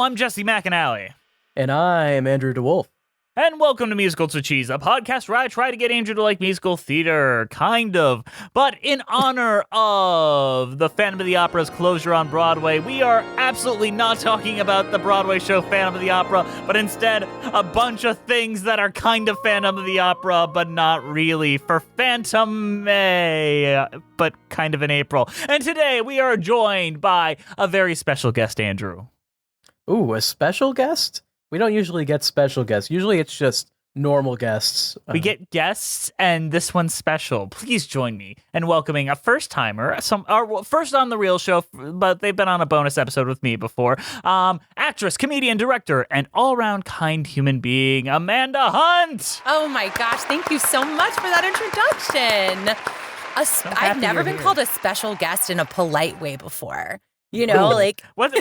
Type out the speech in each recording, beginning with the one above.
I'm Jesse McAnally. And I'm Andrew DeWolf. And welcome to Musical to Cheese, a podcast where I try to get Andrew to like musical theater, kind of. But in honor of the Phantom of the Opera's closure on Broadway, we are absolutely not talking about the Broadway show Phantom of the Opera, but instead a bunch of things that are kind of Phantom of the Opera, but not really, for Phantom May, but kind of in April. And today we are joined by a very special guest, Andrew. Ooh, a special guest? We don't usually get special guests. Usually it's just normal guests. We get guests, and this one's special. Please join me in welcoming a first-timer, first on the real show, but they've been on a bonus episode with me before. Actress, comedian, director, and all-around kind human being, Amanda Hunt! Oh my gosh, thank you so much for that introduction. I've never been called a special guest in a polite way before. You know, like... Wait.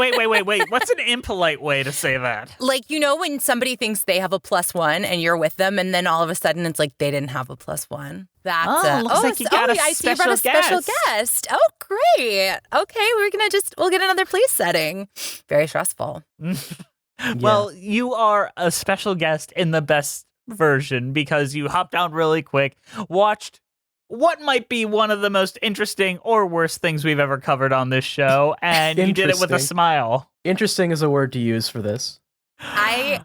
What's an impolite way to say that? Like, you know, when somebody thinks they have a +1 and you're with them, and then all of a sudden it's like they didn't have a +1. That's looks like you got I see you brought a special guest. Oh, great. Okay, we'll get another place setting. Very stressful. Well, you are a special guest in the best version because you hopped down really quick, watched what might be one of the most interesting or worst things we've ever covered on this show, and you did it with a smile. Interesting is a word to use for this. I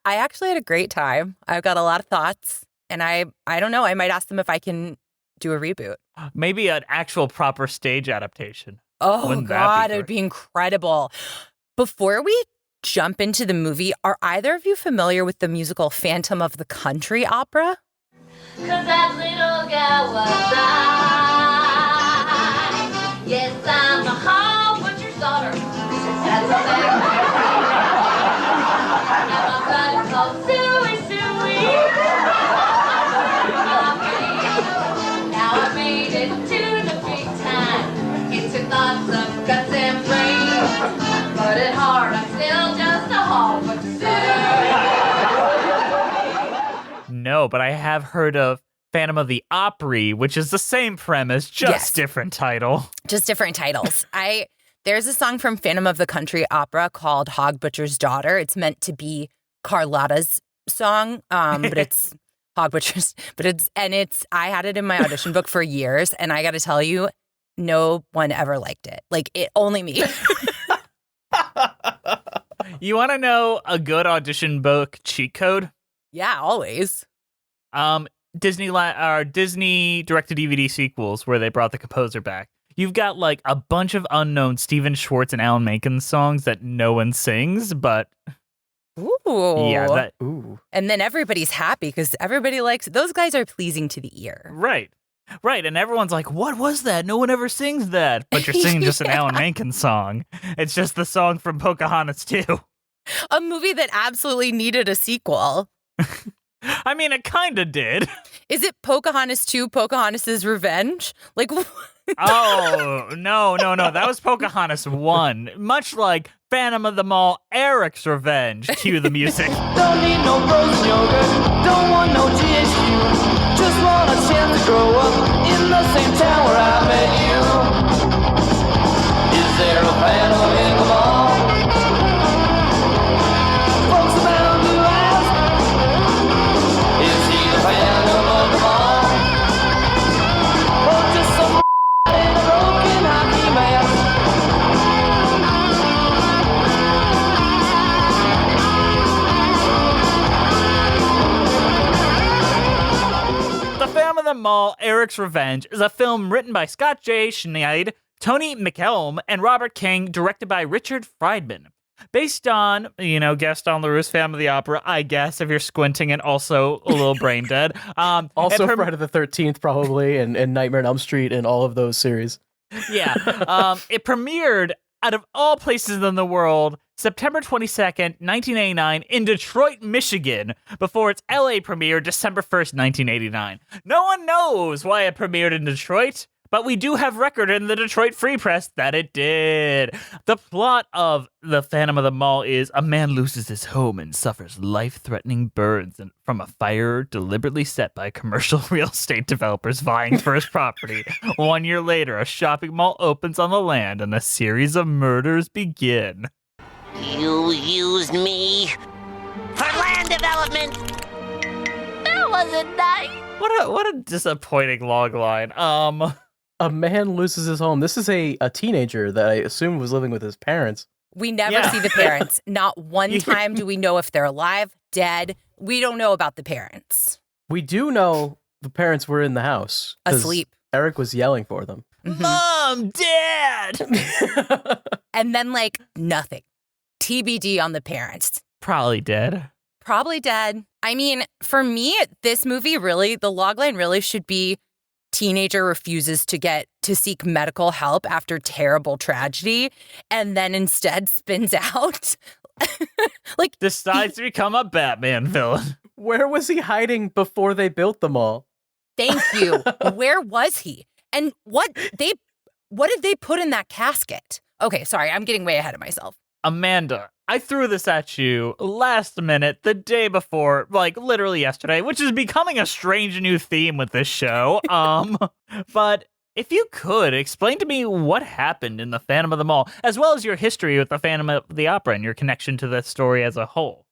actually had a great time. I've got a lot of thoughts, and I don't know, I might ask them if I can do a reboot. Maybe an actual proper stage adaptation. Oh, God, it would be incredible. Before we jump into the movie, are either of you familiar with the musical Phantom of the Country opera? 'Cause that little girl was I. Yes, I'm a hog butcher's daughter. That's a fact. And my blood is called Suey. Now I made it to the big time. It took lots of guts and brains, but at heart I'm still just a hog butcher's No, but I have heard of Phantom of the Opry, which is the same premise, just different title. Just different titles. There's a song from Phantom of the Country opera called Hog Butcher's Daughter. It's meant to be Carlotta's song, but it's Hog Butcher's. I had it in my audition book for years, and I got to tell you, no one ever liked it. Like, only me. You want to know a good audition book cheat code? Yeah, always. Disney direct-to-DVD sequels where they brought the composer back. You've got like a bunch of unknown Stephen Schwartz and Alan Menken songs that no one sings, but ooh, yeah, ooh. And then everybody's happy because everybody likes those guys are pleasing to the ear. Right, and everyone's like, "What was that? No one ever sings that." But you're singing just an Alan Menken song. It's just the song from Pocahontas 2, a movie that absolutely needed a sequel. I mean, it kind of did. Is it Pocahontas 2, Pocahontas' Revenge? Like, oh, no. That was Pocahontas 1. Much like Phantom of the Mall, Eric's Revenge. Cue the music. Don't need no frozen yogurt. Don't want no GHQ. Just want a chance to grow up in the same town where I met you. Is there a phantom in the mall? Folks around you ask, is he the phantom of the mall? Or just some in a broken hockey mask? The Phantom of the Mall, Eric's Revenge is a film written by Scott J. Schneid, Tony McElm, and Robert King, directed by Richard Friedman. Based on, Gaston Leroux's Phantom of the Opera, I guess, if you're squinting, and also a little brain dead. Also Friday the 13th, probably, and Nightmare on Elm Street, and all of those series. Yeah. It premiered, out of all places in the world, September 22nd, 1989, in Detroit, Michigan, before its LA premiere, December 1st, 1989. No one knows why it premiered in Detroit, but we do have record in the Detroit Free Press that it did. The plot of The Phantom of the Mall is a man loses his home and suffers life-threatening burns from a fire deliberately set by commercial real estate developers vying for his property. 1 year later, a shopping mall opens on the land and a series of murders begin. He You used me for land development. That wasn't nice. What a disappointing log line. A man loses his home. This is a teenager that I assume was living with his parents. We never see the parents. Not one time do we know if they're alive, dead. We don't know about the parents. We do know the parents were in the house. 'cause Asleep. Eric was yelling for them. Mom, Dad! And then, like, nothing. TBD on the parents. Probably dead. Probably dead. I mean, for me, this movie really, the logline really should be teenager refuses to seek medical help after terrible tragedy and then instead spins out. Like, Decides to become a Batman villain. Where was he hiding before they built the mall? thank you. Where was he? And what did they put in that casket? Okay, sorry, I'm getting way ahead of myself. Amanda, I threw this at you last minute, the day before, like literally yesterday, which is becoming a strange new theme with this show. But if you could explain to me what happened in the Phantom of the Mall, as well as your history with the Phantom of the Opera and your connection to the story as a whole.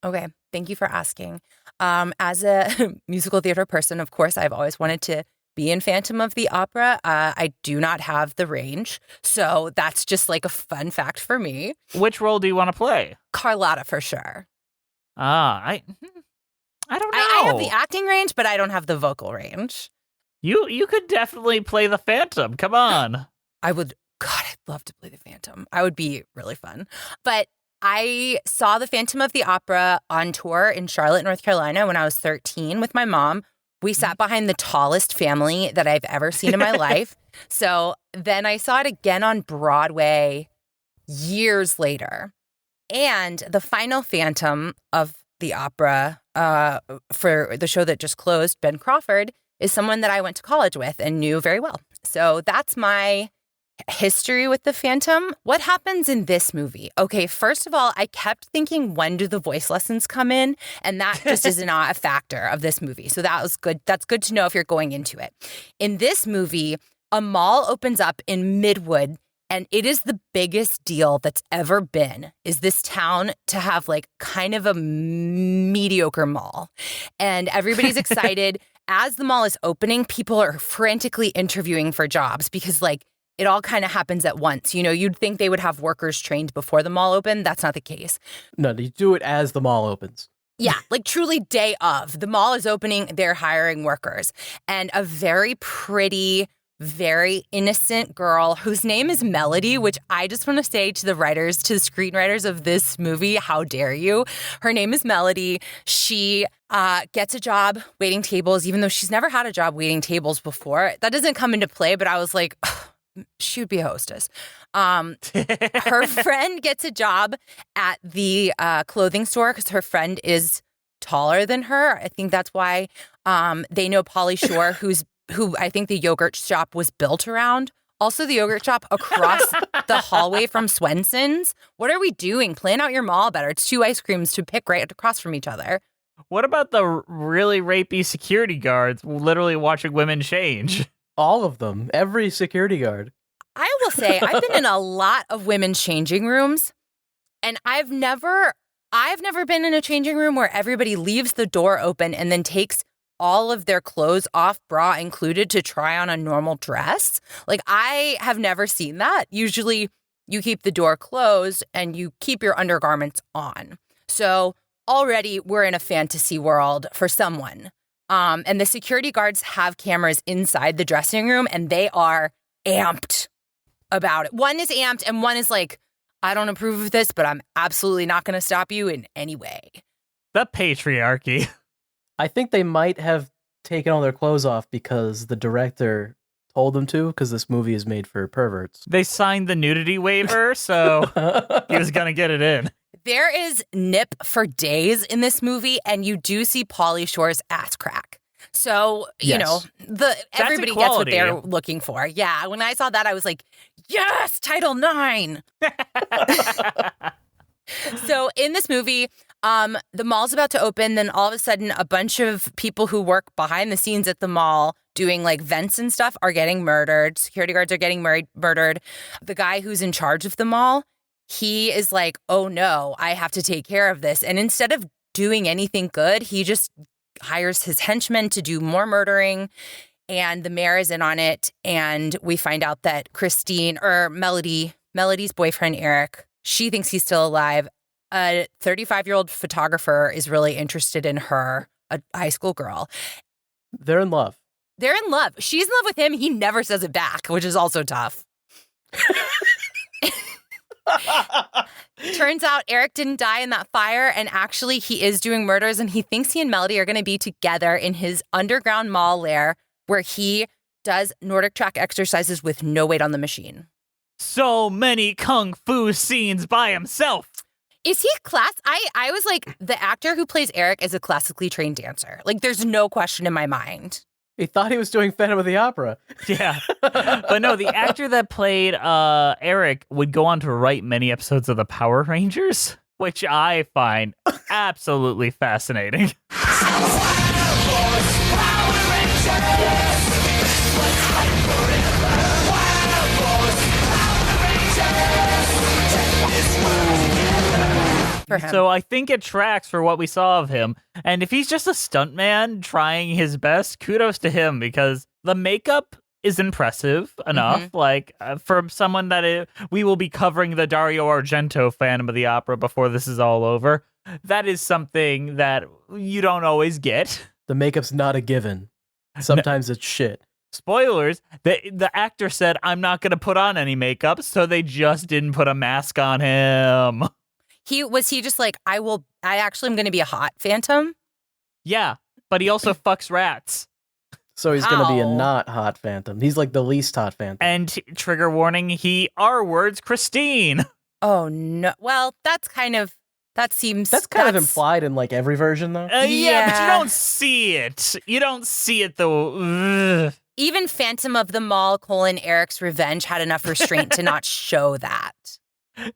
Okay, thank you for asking. As a musical theater person, of course, I've always wanted to be in Phantom of the Opera. I do not have the range, so that's just like a fun fact for me. Which role do you want to play? Carlotta for sure. I don't know. I have the acting range, but I don't have the vocal range. You could definitely play the Phantom. Come on. God, I'd love to play the Phantom. I would be really fun. But I saw the Phantom of the Opera on tour in Charlotte, North Carolina when I was 13 with my mom. We sat behind the tallest family that I've ever seen in my life. So then I saw it again on Broadway years later. And the final Phantom of the Opera for the show that just closed, Ben Crawford, is someone that I went to college with and knew very well. So that's my history with the Phantom. What happens in this movie? Okay, first of all, I kept thinking, when do the voice lessons come in? And that just is not a factor of this movie. So that was good. That's good to know if you're going into it. In this movie, a mall opens up in Midwood, and it is the biggest deal that's ever been, is this town to have like kind of a mediocre mall. And everybody's excited. As the mall is opening, people are frantically interviewing for jobs because like it all kind of happens at once. You know, you'd think they would have workers trained before the mall opened. That's not the case. No, you do it as the mall opens. Yeah, like truly day of. The mall is opening, they're hiring workers. And a very pretty, very innocent girl whose name is Melody, which I just want to say to the writers, to the screenwriters of this movie, how dare you? Her name is Melody. She gets a job waiting tables, even though she's never had a job waiting tables before. That doesn't come into play, but I was like, she would be a hostess. Her friend gets a job at the clothing store because her friend is taller than her. I think that's why they know Pauly Shore, who I think the yogurt shop was built around. Also, the yogurt shop across the hallway from Swenson's. What are we doing? Plan out your mall better. It's 2 ice creams to pick right across from each other. What about the really rapey security guards literally watching women change? All of them. Every security guard. I will say I've been in a lot of women's changing rooms, and I've never been in a changing room where everybody leaves the door open and then takes all of their clothes off, bra included, to try on a normal dress. Like, I have never seen that. Usually you keep the door closed and you keep your undergarments on. So already we're in a fantasy world for someone. And the security guards have cameras inside the dressing room, and they are amped about it. One is amped, and one is like, I don't approve of this, but I'm absolutely not going to stop you in any way. The patriarchy. I think they might have taken all their clothes off because the director told them to, because this movie is made for perverts. They signed the nudity waiver, so he was going to get it in. There is nip for days in this movie, and you do see Pauly Shore's ass crack. So, you know, everybody gets what they're looking for. Yeah, when I saw that, I was like, yes, Title IX. So in this movie, the mall's about to open. Then all of a sudden, a bunch of people who work behind the scenes at the mall doing like vents and stuff are getting murdered. Security guards are getting murdered. The guy who's in charge of the mall, he is like, oh no, I have to take care of this. And instead of doing anything good, he just hires his henchmen to do more murdering. And the mayor is in on it. And we find out that Melody's boyfriend, Eric, she thinks he's still alive. A 35-year-old photographer is really interested in her, a high school girl. They're in love. They're in love. She's in love with him. He never says it back, which is also tough. Turns out Eric didn't die in that fire, and actually he is doing murders, and he thinks he and Melody are going to be together in his underground mall lair where he does Nordic track exercises with no weight on the machine. So many kung fu scenes by himself. Is he I was like, the actor who plays Eric is a classically trained dancer. Like, there's no question in my mind. He thought he was doing Phantom of the Opera. Yeah. But no, the actor that played Eric would go on to write many episodes of the Power Rangers, which I find absolutely fascinating. So I think it tracks for what we saw of him. And if he's just a stuntman trying his best, kudos to him, because the makeup is impressive enough. Like, from someone that we will be covering the Dario Argento Phantom of the Opera before this is all over. That is something that you don't always get. The makeup's not a given. Sometimes it's shit. Spoilers, the actor said, I'm not going to put on any makeup, so they just didn't put a mask on him. Was he just like, I actually am going to be a hot Phantom? Yeah, but he also fucks rats. So he's going to be a How? not hot Phantom. He's like the least hot Phantom. And trigger warning, he R-words Christine. Oh, no. Well, that's kind of implied in like every version, though. Yeah, but you Yeah. don't see it. You don't see it, though. Ugh. Even Phantom of the Mall, Eric's Revenge had enough restraint to not show that.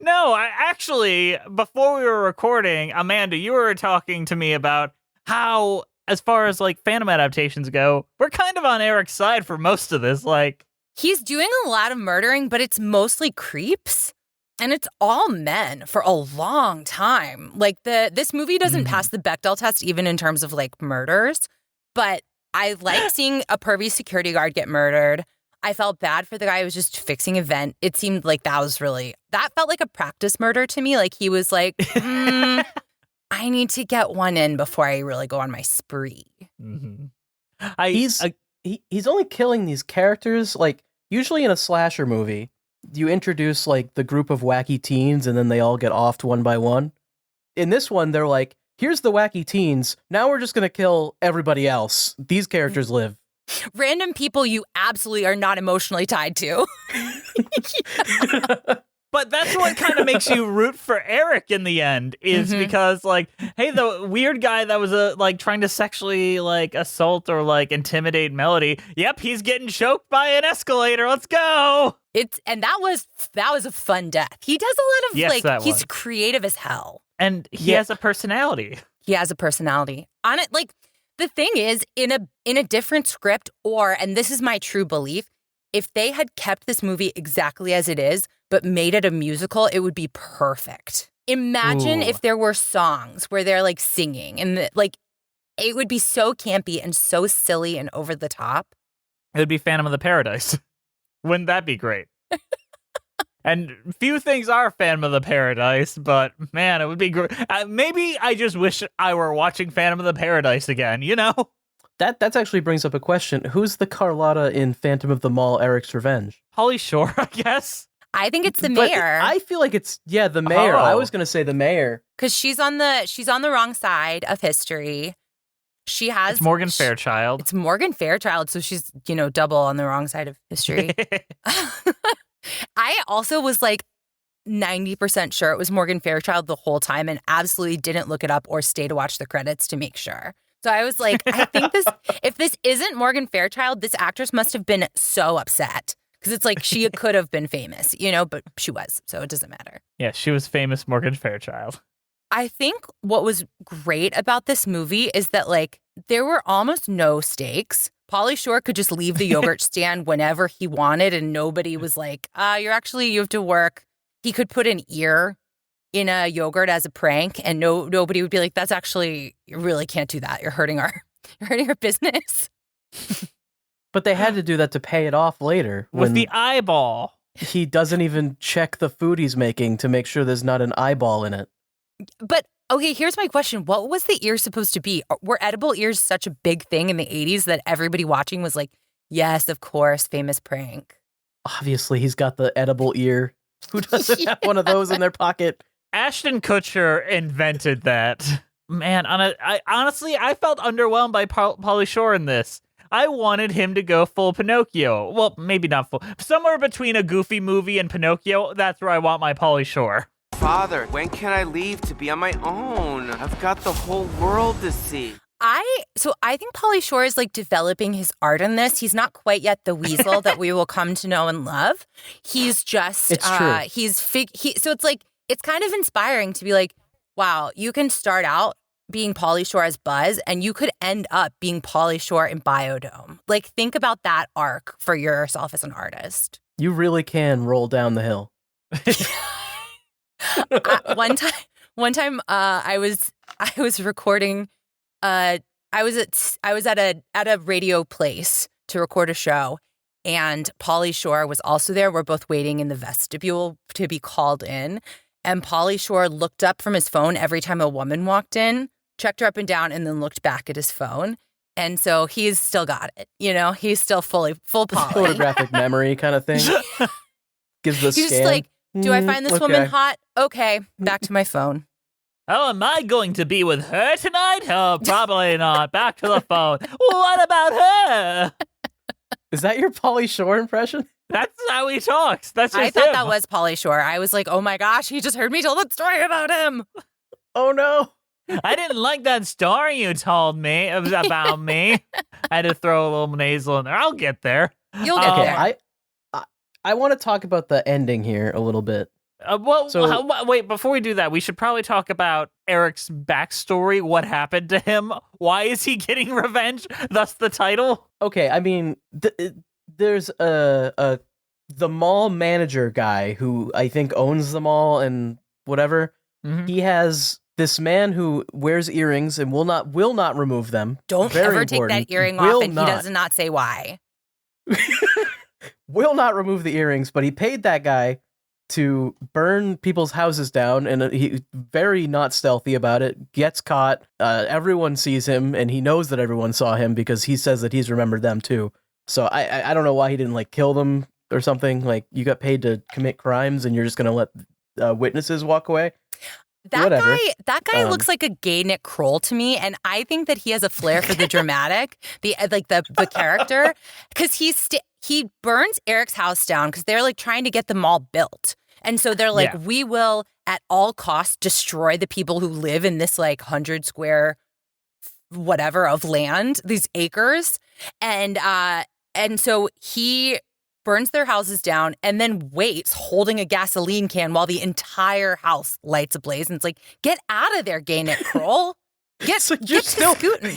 No, actually, before we were recording, Amanda, you were talking to me about how, as far as like Phantom adaptations go, we're kind of on Eric's side for most of this. Like, He's doing a lot of murdering, but it's mostly creeps. And it's all men for a long time. Like, this movie doesn't pass the Bechdel test even in terms of like murders, but I like seeing a pervy security guard get murdered. I felt bad for the guy who was just fixing a vent. It seemed like that felt like a practice murder to me. Like, he was like, I need to get one in before I really go on my spree. He's only killing these characters, like, usually in a slasher movie, you introduce like the group of wacky teens and then they all get offed one by one. In this one, they're like, here's the wacky teens. Now we're just going to kill everybody else. These characters live. Random people you absolutely are not emotionally tied to. but that's what kind of makes you root for Eric in the end, is because, like, hey, the weird guy that was like trying to sexually like assault or like intimidate Melody. Yep, he's getting choked by an escalator. Let's go. That was a fun death. He does a lot of he's creative as hell. And he has a personality. He has a personality. On it, like, the thing is, in a different script, and this is my true belief, if they had kept this movie exactly as it is, but made it a musical, it would be perfect. Imagine if there were songs where they're like singing, and it would be so campy and so silly and over the top. It would be Phantom of the Paradise. Wouldn't that be great? And few things are Phantom of the Paradise, but man, it would be great. Maybe I just wish I were watching Phantom of the Paradise again, you know? That actually brings up a question. Who's the Carlotta in Phantom of the Mall, Eric's Revenge? Holly Shore, I guess. I think it's the But mayor. I feel like it's, the mayor. Oh. I was going to say the mayor. Because she's on the wrong side of history. It's Morgan Fairchild. It's Morgan Fairchild, so she's, double on the wrong side of history. I also was like 90% sure it was Morgan Fairchild the whole time and absolutely didn't look it up or stay to watch the credits to make sure. So I was like, I think if this isn't Morgan Fairchild, this actress must have been so upset. Because it's like she could have been famous, but she was, so it doesn't matter. Yeah, she was famous Morgan Fairchild. I think what was great about this movie is that, like, there were almost no stakes. Pauly Shore could just leave the yogurt stand whenever he wanted, and nobody was like, you have to work. he could put an ear in a yogurt as a prank, and nobody would be like, "That's actually, you really can't do that. You're hurting our business." But they had to do that to pay it off later. With the eyeball. He doesn't even check the food he's making to make sure there's not an eyeball in it. But, okay, here's my question. What was the ear supposed to be? Were edible ears such a big thing in the 80s that everybody watching was like, yes, of course, famous prank? Obviously, he's got the edible ear. Who doesn't have one of those in their pocket? Ashton Kutcher invented that. Man, honestly, I felt underwhelmed by Pauly Shore in this. I wanted him to go full Pinocchio. Well, maybe not full. Somewhere between a Goofy movie and Pinocchio, that's where I want my Pauly Shore. Father, when can I leave to be on my own? I've got the whole world to see. I think Pauly Shore is like developing his art in this. He's not quite yet the weasel that we will come to know and love. He's just, it's true. So it's like, it's kind of inspiring to be like, wow, you can start out being Pauly Shore as Buzz, and you could end up being Pauly Shore in Biodome. Like, think about that arc for yourself as an artist. You really can roll down the hill. One time, I was recording. I was at a radio place to record a show, and Pauly Shore was also there. We're both waiting in the vestibule to be called in, and Pauly Shore looked up from his phone every time a woman walked in, checked her up and down, and then looked back at his phone. And so he's still got it. You know, he's still full Pauly. Photographic memory kind of thing. Gives the He's scan. just like, do I find this okay. woman hot? Okay, back to my phone. Oh, am I going to be with her tonight? Oh, probably not. Back to the phone. What about her? Is that your Pauly Shore impression? That's how he talks. That's just I thought him. that was Pauly Shore. I was like, oh my gosh, he just heard me tell that story about him. Oh no. I didn't like that story you told me about me. I had to throw a little nasal in there. I'll get there. You'll get there. I want to talk about the ending here a little bit. Wait, before we do that, we should probably talk about Eric's backstory. What happened to him? Why is he getting revenge? Thus the title. Okay, I mean, there's the mall manager guy who I think owns the mall and whatever. Mm-hmm. He has this man who wears earrings and will not remove them. Don't Very ever important. take that earring will off, and not. he does not say why. Will not remove the earrings, but he paid that guy to burn people's houses down, and he very not stealthy about it, gets caught. Everyone sees him, and he knows that everyone saw him because he says that he's remembered them too. So I don't know why he didn't like kill them or something. Like, you got paid to commit crimes and you're just gonna let witnesses walk away. That guy looks like a gay Nick Kroll to me, and I think that he has a flair for the dramatic, the character, because he burns Eric's house down because they're like trying to get the mall built, and so they're like, we will at all costs destroy the people who live in this like 100 square whatever of land, these acres, and so he burns their houses down, and then waits holding a gasoline can while the entire house lights ablaze. And it's like, get out of there, gay Nick Kroll. Get scooting.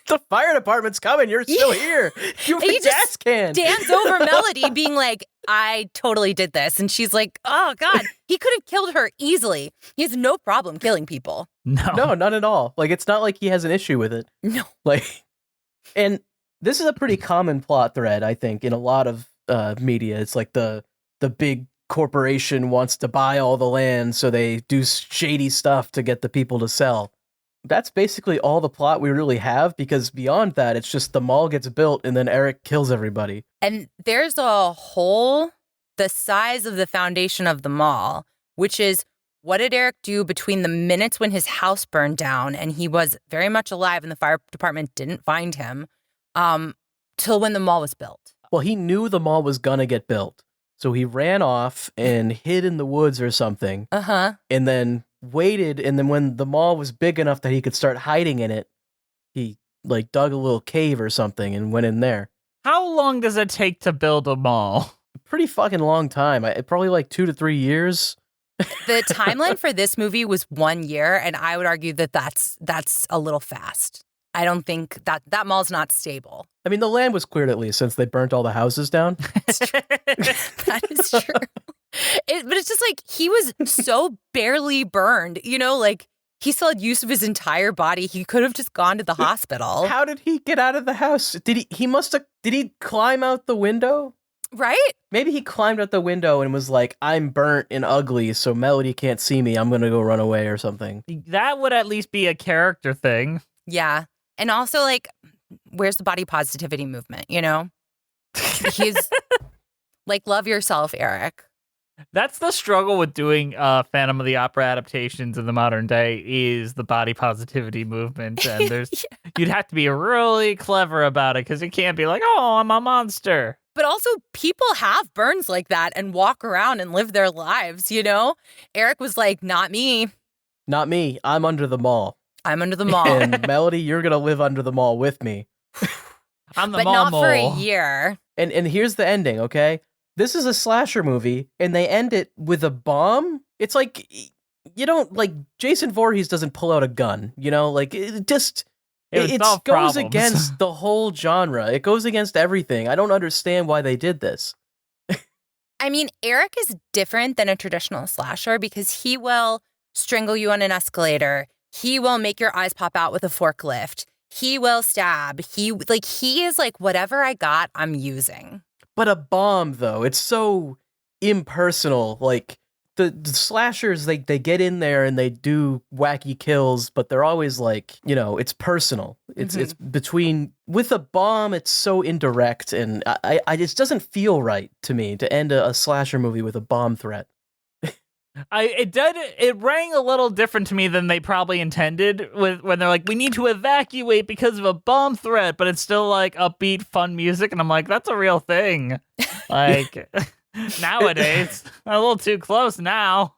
The fire department's coming. You're still here. You have a gas can. Stands over Melody being like, I totally did this. And she's like, oh, God, he could have killed her easily. He has no problem killing people. No, not at all. Like, it's not like he has an issue with it. No. Like, and this is a pretty common plot thread, I think, in a lot of media. It's like the big corporation wants to buy all the land, so they do shady stuff to get the people to sell. That's basically all the plot we really have, because beyond that, it's just the mall gets built and then Eric kills everybody. And there's a hole the size of the foundation of the mall, which is, what did Eric do between the minutes when his house burned down and he was very much alive and the fire department didn't find him, till when the mall was built? Well, he knew the mall was gonna get built, so he ran off and hid in the woods or something. And then waited, and then when the mall was big enough that he could start hiding in it, he like dug a little cave or something and went in there. How long does it take to build a mall? Pretty fucking long time. Probably like 2 to 3 years. The timeline for this movie was 1 year, and I would argue that that's a little fast. I don't think that mall's not stable. I mean, the land was cleared at least since they burnt all the houses down. That is true. But it's just like he was so barely burned, like he still had use of his entire body. He could have just gone to the hospital. How did he get out of the house? Did he climb out the window? Right? Maybe he climbed out the window and was like, I'm burnt and ugly, so Melody can't see me. I'm going to go run away or something. That would at least be a character thing. Yeah. And also, like, where's the body positivity movement, He's like, love yourself, Eric. That's the struggle with doing Phantom of the Opera adaptations in the modern day is the body positivity movement. And you'd have to be really clever about it because you can't be like, oh, I'm a monster. But also people have burns like that and walk around and live their lives, Eric was like, not me. Not me. I'm under the mall. I'm under the mall. And Melody, you're going to live under the mall with me. I'm the but mall not mole. for a year. And here's the ending, okay? This is a slasher movie, and they end it with a bomb. It's like, you don't, like, Jason Voorhees doesn't pull out a gun, like, it just, it goes against the whole genre. It goes against everything. I don't understand why they did this. I mean, Eric is different than a traditional slasher because he will strangle you on an escalator. He will make your eyes pop out with a forklift. He will stab. He is like, whatever I got, I'm using. But a bomb, though, it's so impersonal. Like, the slashers, they get in there and they do wacky kills, but they're always like, it's personal. It's between, with a bomb, it's so indirect, and I just doesn't feel right to me to end a slasher movie with a bomb threat. It rang a little different to me than they probably intended when they're like, we need to evacuate because of a bomb threat, but it's still like upbeat, fun music, and I'm like, that's a real thing. Like nowadays, a little too close now.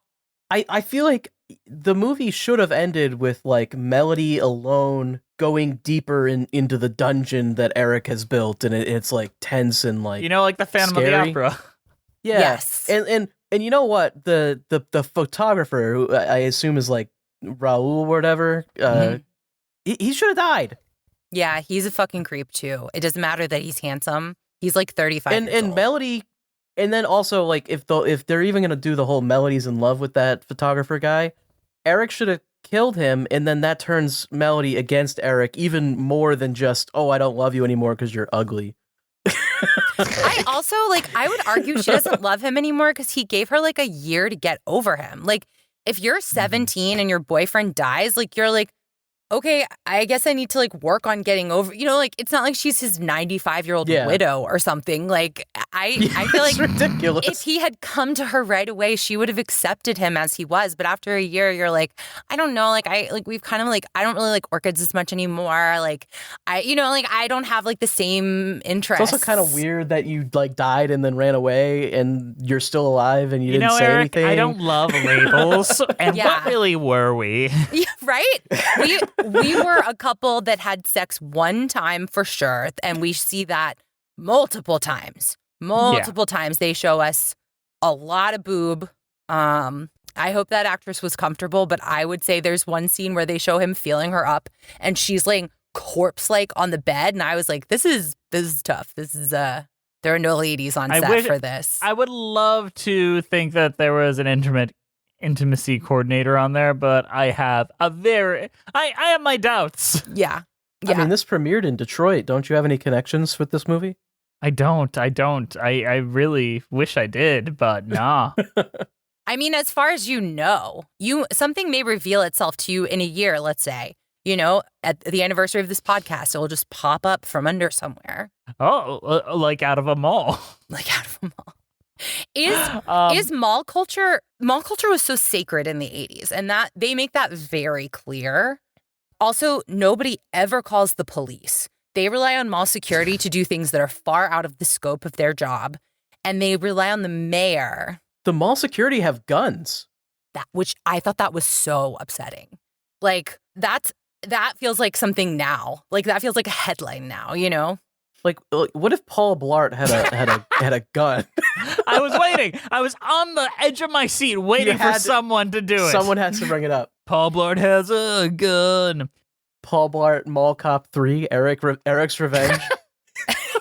I feel like the movie should have ended with like Melody alone going deeper into the dungeon that Eric has built, and it's like tense and like like the Phantom scary. of the Opera. Yeah. Yes. And you know what? The photographer, who I assume is like Raul or whatever, he should have died. Yeah, he's a fucking creep too. It doesn't matter that he's handsome. He's like 35 years and old. Melody, and then also like if they're even gonna do the whole Melody's in love with that photographer guy, Eric should have killed him, and then that turns Melody against Eric even more than just, oh, I don't love you anymore because you're ugly. I also, I would argue she doesn't love him anymore because he gave her, a year to get over him. Like, if you're 17 and your boyfriend dies, you're like, okay, I guess I need to, work on getting over, it's not like she's his 95-year-old widow or something. I feel like ridiculous. If he had come to her right away, she would have accepted him as he was. But after a year, you're like, I don't know, we've kind of I don't really like orchids as much anymore. I don't have the same interest. It's also kind of weird that you died and then ran away and you're still alive and you didn't say Eric, anything. I don't love labels. And what really were we? Yeah, right? We were a couple that had sex one time for sure, and we see that multiple times. Multiple times they show us a lot of boob. I hope that actress was comfortable, but I would say there's one scene where they show him feeling her up and she's laying corpse-like on the bed, and I was like, this is tough. This is there are no ladies on set for this. I would love to think that there was an intimacy coordinator on there, but I have I have my doubts. Yeah. I mean, this premiered in Detroit. Don't you have any connections with this movie? I don't. I really wish I did, but nah. I mean, as far as something may reveal itself to you in a year, let's say. At the anniversary of this podcast, it will just pop up from under somewhere. Oh, like out of a mall. Like out of a mall. Is mall culture was so sacred in the 80s, and that they make that very clear. Also, nobody ever calls the police. They rely on mall security to do things that are far out of the scope of their job, and they rely on the mayor. The mall security have guns. Which I thought that was so upsetting. That feels like something now. That feels like a headline now, What if Paul Blart had a gun? I was waiting. I was on the edge of my seat waiting for someone to do it. Someone has to bring it up. Paul Blart has a gun. Paul Blart Mall Cop 3, Eric's Revenge.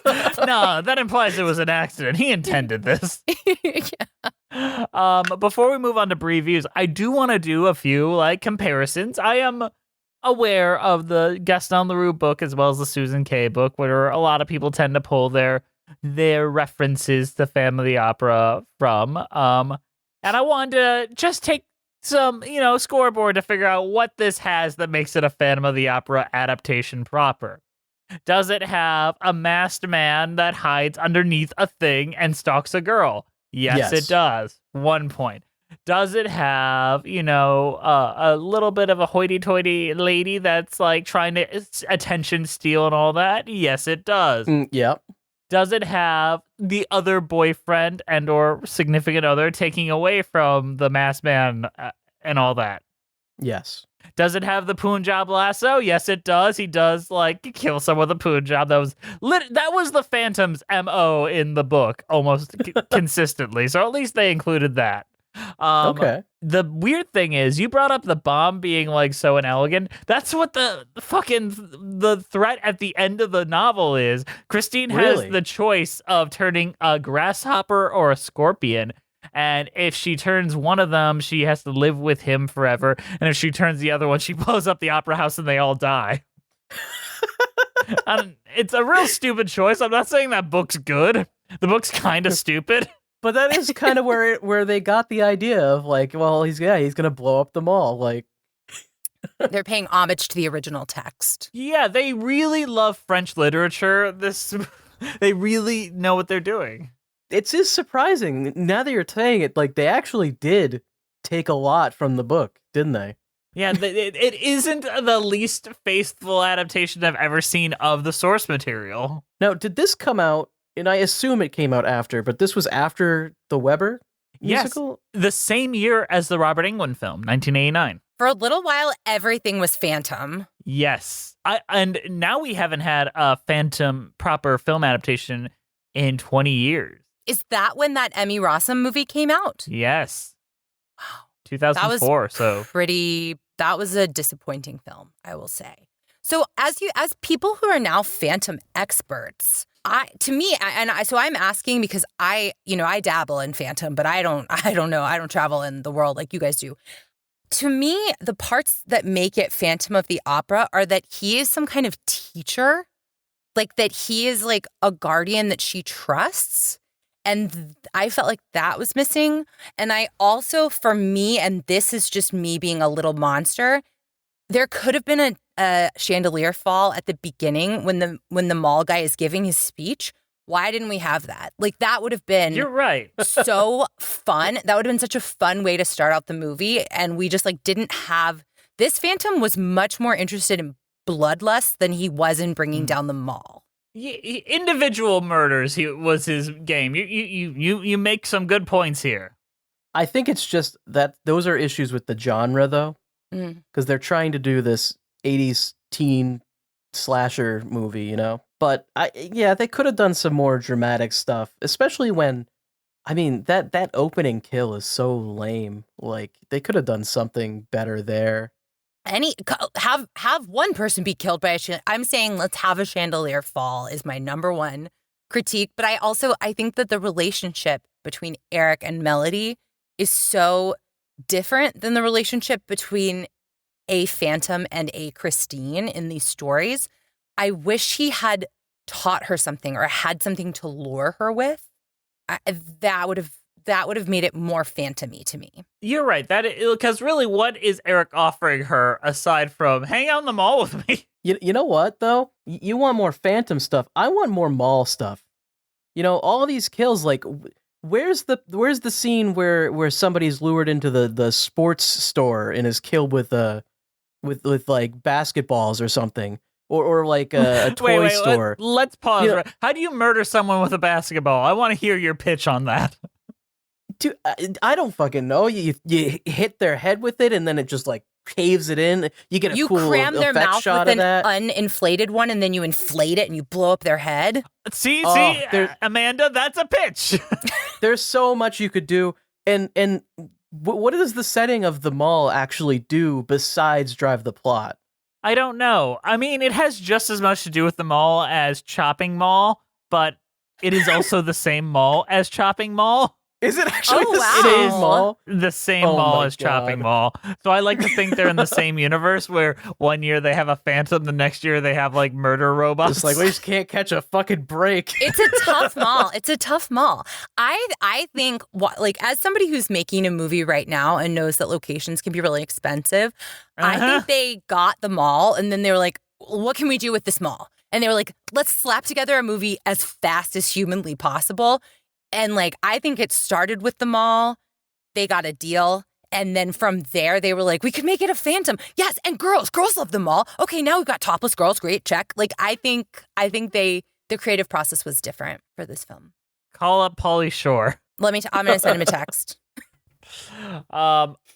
No, that implies it was an accident. He intended this. Yeah. Before we move on to previews, I do want to do a few comparisons. I am aware of the Gaston Leroux book as well as the Susan Kay book, where a lot of people tend to pull their references to Phantom of the Opera from. And I wanted to just take some, scoreboard to figure out what this has that makes it a Phantom of the Opera adaptation proper. Does it have a masked man that hides underneath a thing and stalks a girl? Yes, it does. 1 point. Does it have, a little bit of a hoity-toity lady that's trying to attention steal and all that? Yes, it does. Yep. Does it have the other boyfriend and or significant other taking away from the masked man and all that? Yes. Does it have the Punjab lasso? Yes, it does. He does kill someone with a Punjab. That was the Phantom's MO in the book almost consistently. So at least they included that. Okay. The weird thing is, you brought up the bomb being so inelegant. That's what the threat at the end of the novel is. Christine has the choice of turning a grasshopper or a scorpion. And if she turns one of them, she has to live with him forever. And if she turns the other one, she blows up the opera house and they all die. It's a real stupid choice. I'm not saying that book's good. The book's kind of stupid. But that is kind of where they got the idea of he's gonna blow up the mall. They're paying homage to the original text. Yeah, they really love French literature. They really know what they're doing. It is surprising now that you're saying it. They actually did take a lot from the book, didn't they? Yeah, it isn't the least faithful adaptation I've ever seen of the source material. Now, did this come out? And I assume it came out after, but this was after the Weber musical? Yes, the same year as the Robert Englund film, 1989. For a little while, everything was Phantom. Yes. And now we haven't had a Phantom proper film adaptation in 20 years. Is that when that Emmy Rossum movie came out? Yes. Wow. 2004, that was a disappointing film, I will say. So as people who are now Phantom experts, I'm asking because I dabble in Phantom, but I don't know. I don't travel in the world like you guys do. To me, the parts that make it Phantom of the Opera are that he is some kind of teacher, that he is a guardian that she trusts. And I felt like that was missing. And I also, for me, and this is just me being a little monster, there could have been a chandelier fall at the beginning when the mall guy is giving his speech. Why didn't we have that? That would have been You're right. so fun. That would have been such a fun way to start out the movie. And we just didn't have this. Phantom was much more interested in bloodlust than he was in bringing down the mall. Individual murders was his game. You make some good points here. I think it's just that those are issues with the genre, though, because they're trying to do this 80s teen slasher movie, But they could have done some more dramatic stuff, especially when, that opening kill is so lame. They could have done something better there. Have one person be killed by a chandelier. I'm saying let's have a chandelier fall is my number one critique. But I think that the relationship between Eric and Melody is so different than the relationship between a Phantom and a Christine in these stories. I wish he had taught her something or had something to lure her with. That would have made it more Phantom-y to me. You're right. Because really, what is Eric offering her aside from hang out in the mall with me? You know what, though? You want more Phantom stuff. I want more mall stuff. All these kills, where's the scene where somebody's lured into the sports store and is killed with basketballs or something? Or a toy store. Let's pause. How do you murder someone with a basketball? I want to hear your pitch on that. Dude, I don't fucking know. You hit their head with it, and then it just caves it in. You get a cool cram their effect mouth shot with of that. an uninflated one, and then you inflate it, and you blow up their head. See, Amanda, that's a pitch. There's so much you could do, and what does the setting of the mall actually do besides drive the plot? I don't know. It has just as much to do with the mall as Chopping Mall, but it is also the same mall as Chopping Mall. Is it actually Oh, the wow. same mall? The same Oh mall my as Chopping God. Mall. So I like to think they're in the same universe where one year they have a Phantom, the next year they have like murder robots. It's like we just can't catch a fucking break. It's a tough mall. It's a tough mall. I think, like, as somebody who's making a movie right now and knows that locations can be really expensive, I think they got the mall and then they were like, what can we do with this mall? And they were like, let's slap together a movie as fast as humanly possible. And like, I think it started with the mall. They got a deal. And then from there, they were like, we could make it a Phantom. Yes. And girls love the mall. Okay. Now we've got topless girls. Great. Check. Like, I think the creative process was different for this film. Call up Pauly Shore. I'm going to send him a text.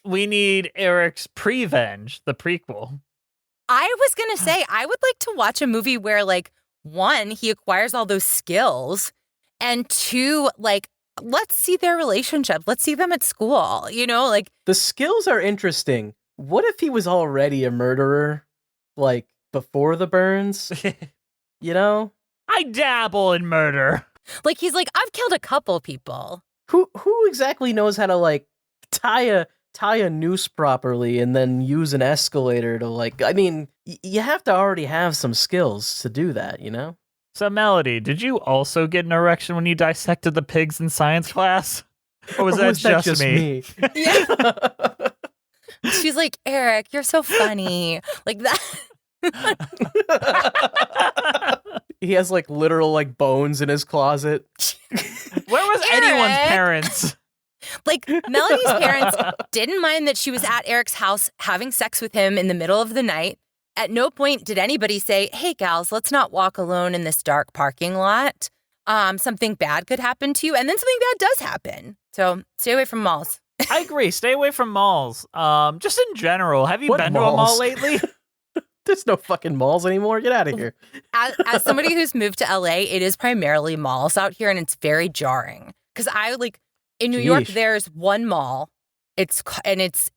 We need Eric's Prevenge, the prequel. I was going to say, I would like to watch a movie where, like, one, he acquires all those skills, and two, like, let's see their relationship. Let's see them at school, you know? Like, The skills are interesting. What if he was already a murderer, like, before the burns? You know? I dabble in murder. like he's like, I've killed a couple people. Who exactly knows how to, like, tie a noose properly and then use an escalator to, like, I mean, you have to already have some skills to do that, you know? So, Melody, did you also get an erection when you dissected the pigs in science class? Or was that just me? Yeah. She's like, Eric, you're so funny. Like that. He has, like, literal, like, bones in his closet. Where was anyone's parents? Like, Melody's parents didn't mind that she was at Eric's house having sex with him in the middle of the night. At no point did anybody say, hey, gals, let's not walk alone in this dark parking lot. Something bad could happen to you. And then something bad does happen. So stay away from malls. I agree. Stay away from malls. Just in general. Have you What been to a mall malls? lately? There's no fucking malls anymore. Get out of here. As somebody who's moved to LA, it is primarily malls out here, and it's very jarring. Because in New York, Yeesh. there's one mall. It's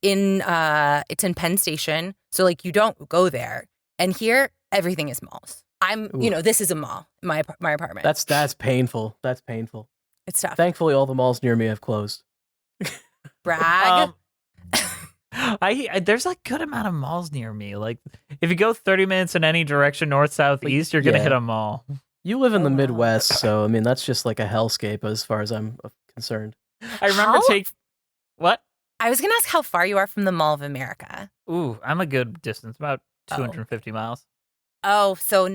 in Penn Station, so like you don't go there. And here, everything is malls. This is a mall. My apartment. That's painful. That's painful. It's tough. Thankfully, all the malls near me have closed. Brag. There's a good amount of malls near me. Like, if you go 30 minutes in any direction, north, south, east, you're gonna Yeah. hit a mall. You live in the wow. Midwest, so I mean that's just like a hellscape as far as I'm concerned. I remember what? I was gonna ask how far you are from the Mall of America. Ooh, I'm a good distance, about 250 miles. Oh, so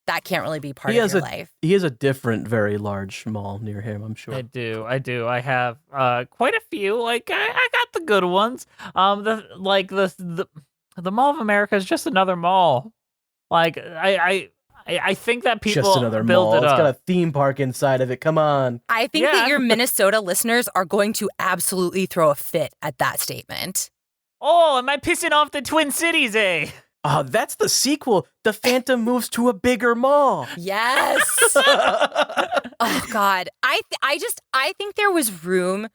that can't really be part He of has your life. He has a different, very large mall near him. I'm sure. I do. I have quite a few. Like I got the good ones. The Mall of America is just another mall. Like I think that people Just another build mall. it It's up. got a theme park inside of it. Come on. I think Yeah. that your Minnesota listeners are going to absolutely throw a fit at that statement. Oh, am I pissing off the Twin Cities, eh? Oh, that's the sequel. The Phantom moves to a bigger mall. Yes. Oh God. I think there was room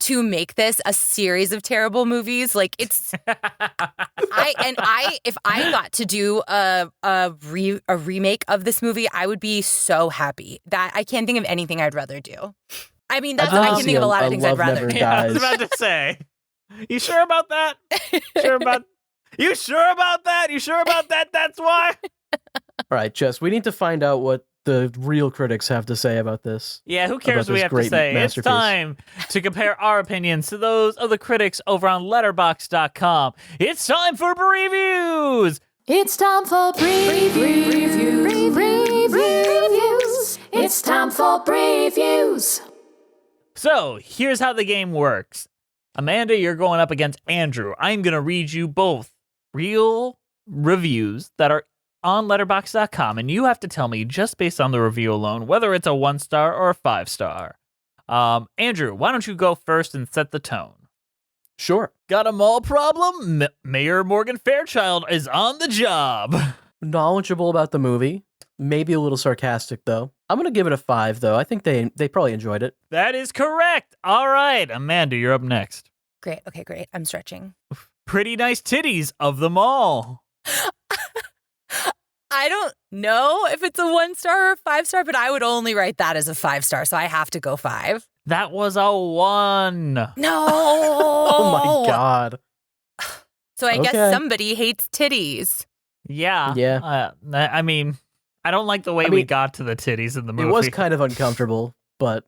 to make this a series of terrible movies. Like it's if I got to do a remake of this movie, I would be so happy. That I can't think of anything I'd rather do. I mean, I can think of a lot of things I'd Love rather Never do. Yeah, I was Dies. about to say. You sure about that? You sure about that? That's why? All right, Jess, we need to find out what the real critics have to say about this. Yeah, who cares About what we this have to great say? masterpiece. It's time to compare our opinions to those of the critics over on letterboxd.com. It's time for previews! It's time for previews. It's time for previews. So, here's how the game works. Amanda, you're going up against Andrew. I'm going to read you both real reviews that are on letterboxd.com, and you have to tell me, just based on the review alone, whether it's a 1-star or a 5-star. Andrew, why don't you go first and set the tone? Sure. Got a mall problem? Mayor Morgan Fairchild is on the job. Knowledgeable about the movie. Maybe a little sarcastic, though. I'm going to give it a 5, though. I think they probably enjoyed it. That is correct. All right, Amanda, you're up next. Great. Okay, great. I'm stretching. Pretty nice titties of the mall. I don't know if it's a 1-star or a 5-star, but I would only rate that as a 5-star, so I have to go 5. That was a 1. No. Oh my god. So I guess somebody hates titties. Yeah. Yeah. I mean, I don't like the way we got to the titties in the movie. It was kind of uncomfortable, but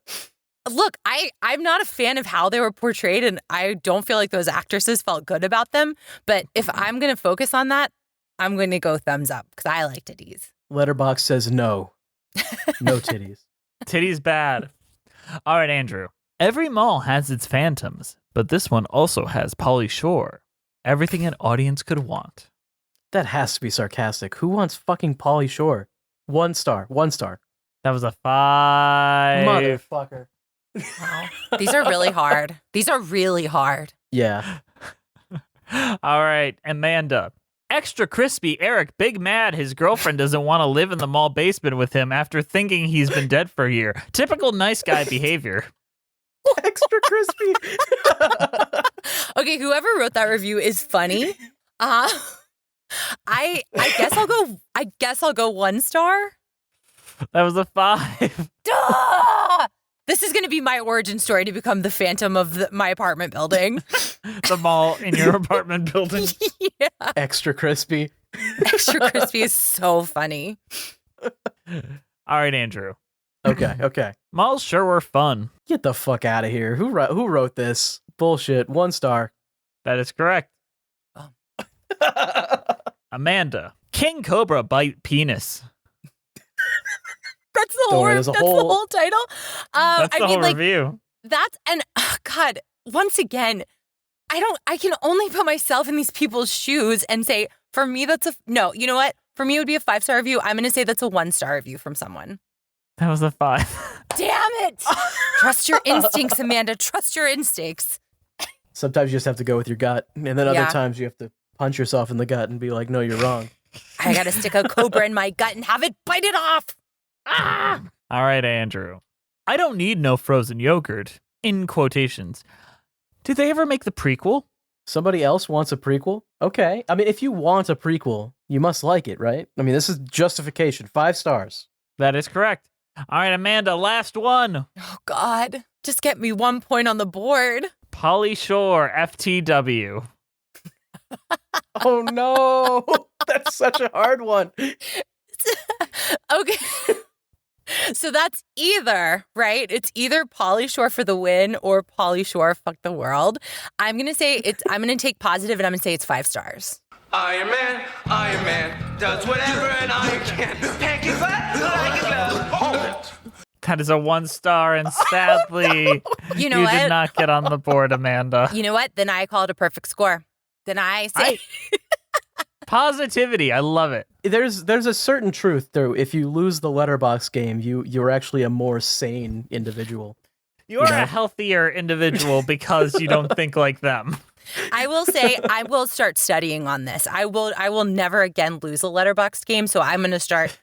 Look, I'm not a fan of how they were portrayed, and I don't feel like those actresses felt good about them. But if I'm going to focus on that, I'm going to go thumbs up because I like titties. Letterboxd says no. No titties. Titties bad. All right, Andrew. Every mall has its phantoms, but this one also has Pauly Shore. Everything an audience could want. That has to be sarcastic. Who wants fucking Pauly Shore? 1 star. 1 star. That was a 5. Motherfucker. Wow. These are really hard. These are really hard. Yeah. All right, Amanda. Extra crispy Eric big mad his girlfriend doesn't want to live in the mall basement with him after thinking he's been dead for a year. Typical nice guy behavior. Extra crispy. Okay, whoever wrote that review is funny. I guess I'll go 1 star. That was a 5. Duh! This is going to be my origin story to become the phantom of my apartment building. The mall in your apartment building. Yeah. Extra crispy. Extra crispy is so funny. All right, Andrew. Okay. Malls sure were fun. Get the fuck out of here. Who wrote this? Bullshit. 1 star. That is correct. Oh. Amanda. King Cobra bite penis. That's the whole title. That's the whole review. God, once again, I can only put myself in these people's shoes and say, for me, no, you know what? For me, it would be a 5-star review. I'm going to say that's a 1-star review from someone. That was a 5. Damn it. Trust your instincts, Amanda. Trust your instincts. Sometimes you just have to go with your gut. And then other times you have to punch yourself in the gut and be like, no, you're wrong. I got to stick a cobra in my gut and have it bite it off. Ah! All right, Andrew. I don't need no frozen yogurt. In quotations. Did they ever make the prequel? Somebody else wants a prequel? Okay. I mean, if you want a prequel, you must like it, right? I mean, this is justification. 5 stars. That is correct. All right, Amanda, last one. Oh, God. Just get me 1 point on the board. Pauly Shore, FTW. Oh, no. That's such a hard one. Okay. So that's either, right? It's either Pauly Shore for the win or Pauly Shore fuck the world. I'm going to take positive and I'm going to say it's 5 stars. Iron Man, does whatever and I can. Pancake flat like a glove. Hold it. That is a 1 star, and sadly, you know what? did not get on the board, Amanda. You know what? Then I call it a perfect score. Then I say... Positivity. I love it. There's a certain truth, though. If you lose the letterbox game, you're actually a more sane individual. You are a healthier individual because you don't think like them. I will say I will start studying on this. I will never again lose a letterbox game, so I'm going to start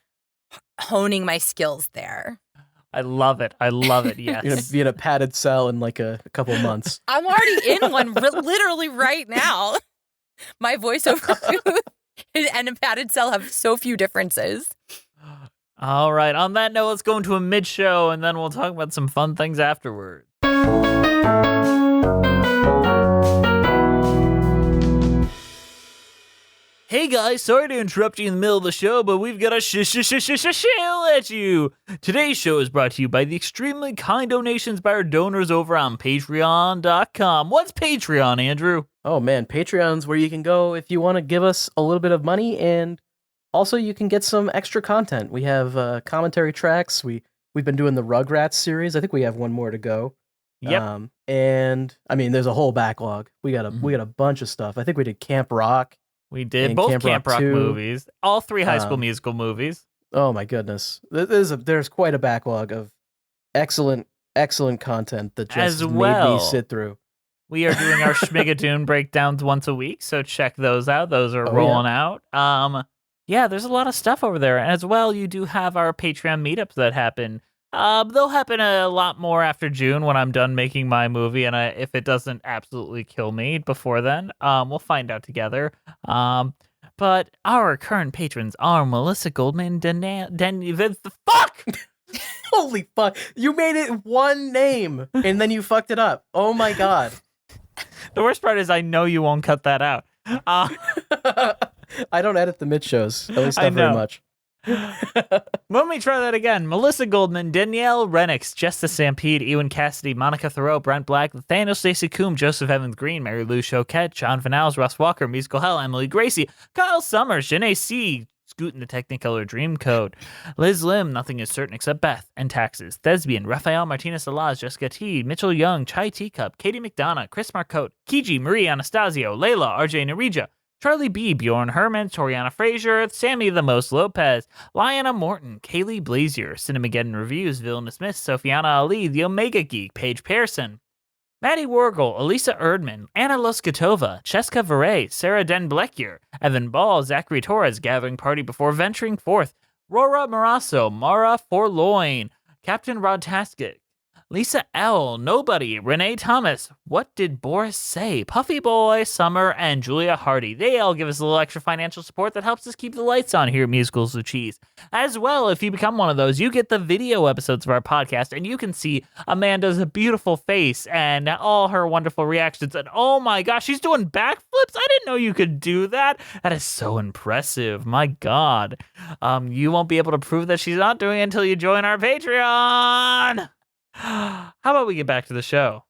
honing my skills there. I love it. Yes. You're going to be in a padded cell in like a couple months. I'm already in one literally right now. My voiceover booth and a padded cell have so few differences. All right. On that note, let's go into a mid-show, and then we'll talk about some fun things afterward. Hey guys, sorry to interrupt you in the middle of the show, but we've got a shill at you. Today's show is brought to you by the extremely kind donations by our donors over on Patreon.com. What's Patreon, Andrew? Oh man, Patreon's where you can go if you want to give us a little bit of money, and also you can get some extra content. We have commentary tracks. We've been doing the Rugrats series. I think we have one more to go. Yep. And I mean, there's a whole backlog. We got a bunch of stuff. I think we did Camp Rock. We did both Camp Rock movies, all 3 High School Musical movies. Oh my goodness, there's quite a backlog of excellent content that just made me sit through. We are doing our Schmigadoon breakdowns once a week, so check those out. Those are rolling out. Yeah, there's a lot of stuff over there. As well, you do have our Patreon meetups that happen. They'll happen a lot more after June when I'm done making my movie, and if it doesn't absolutely kill me before then, we'll find out together. But our current patrons are Melissa Goldman, the fuck! Holy fuck. You made it one name and then you fucked it up. Oh my God. The worst part is I know you won't cut that out. I don't edit the mid shows, at least not very much. Let me try that again. Melissa Goldman, Danielle Renix, Jess the Stampede, Ewan Cassidy, Monica Thoreau, Brent Black, Nathaniel Stacey Coombe, Joseph Evans Green, Mary Lou Choquette, John Vanals, Russ Walker, Musical Hell, Emily Gracie, Kyle Summers, Janae C., Scootin' the Technicolor Dream Code, Liz Lim, Nothing is Certain Except Beth, and Taxes, Thespian, Rafael Martinez Alaz, Jessica T., Mitchell Young, Chai Teacup, Katie McDonough, Chris Marcotte, Kiji, Marie Anastasio, Layla, RJ Narija, Charlie B., Bjorn Herman, Toriana Frazier, Sammy the Most Lopez, Lyanna Morton, Kaylee Blazier, Cinemageddon Reviews, Villainous Smith, Sophiana Ali, The Omega Geek, Paige Pearson, Maddie Wargle, Elisa Erdman, Anna Loskatova, Cheska Veray, Sarah Den Blekier, Evan Ball, Zachary Torres, Gathering Party Before Venturing Forth, Rora Marasso, Mara Forloin, Captain Rod Taskett, Lisa L., Nobody, Renee Thomas, What Did Boris Say, Puffy Boy, Summer, and Julia Hardy. They all give us a little extra financial support that helps us keep the lights on here at Musicals with Cheese. As well, if you become one of those, you get the video episodes of our podcast, and you can see Amanda's beautiful face and all her wonderful reactions. And oh my gosh, she's doing backflips? I didn't know you could do that. That is so impressive. My God. You won't be able to prove that she's not doing it until you join our Patreon. How about we get back to the show?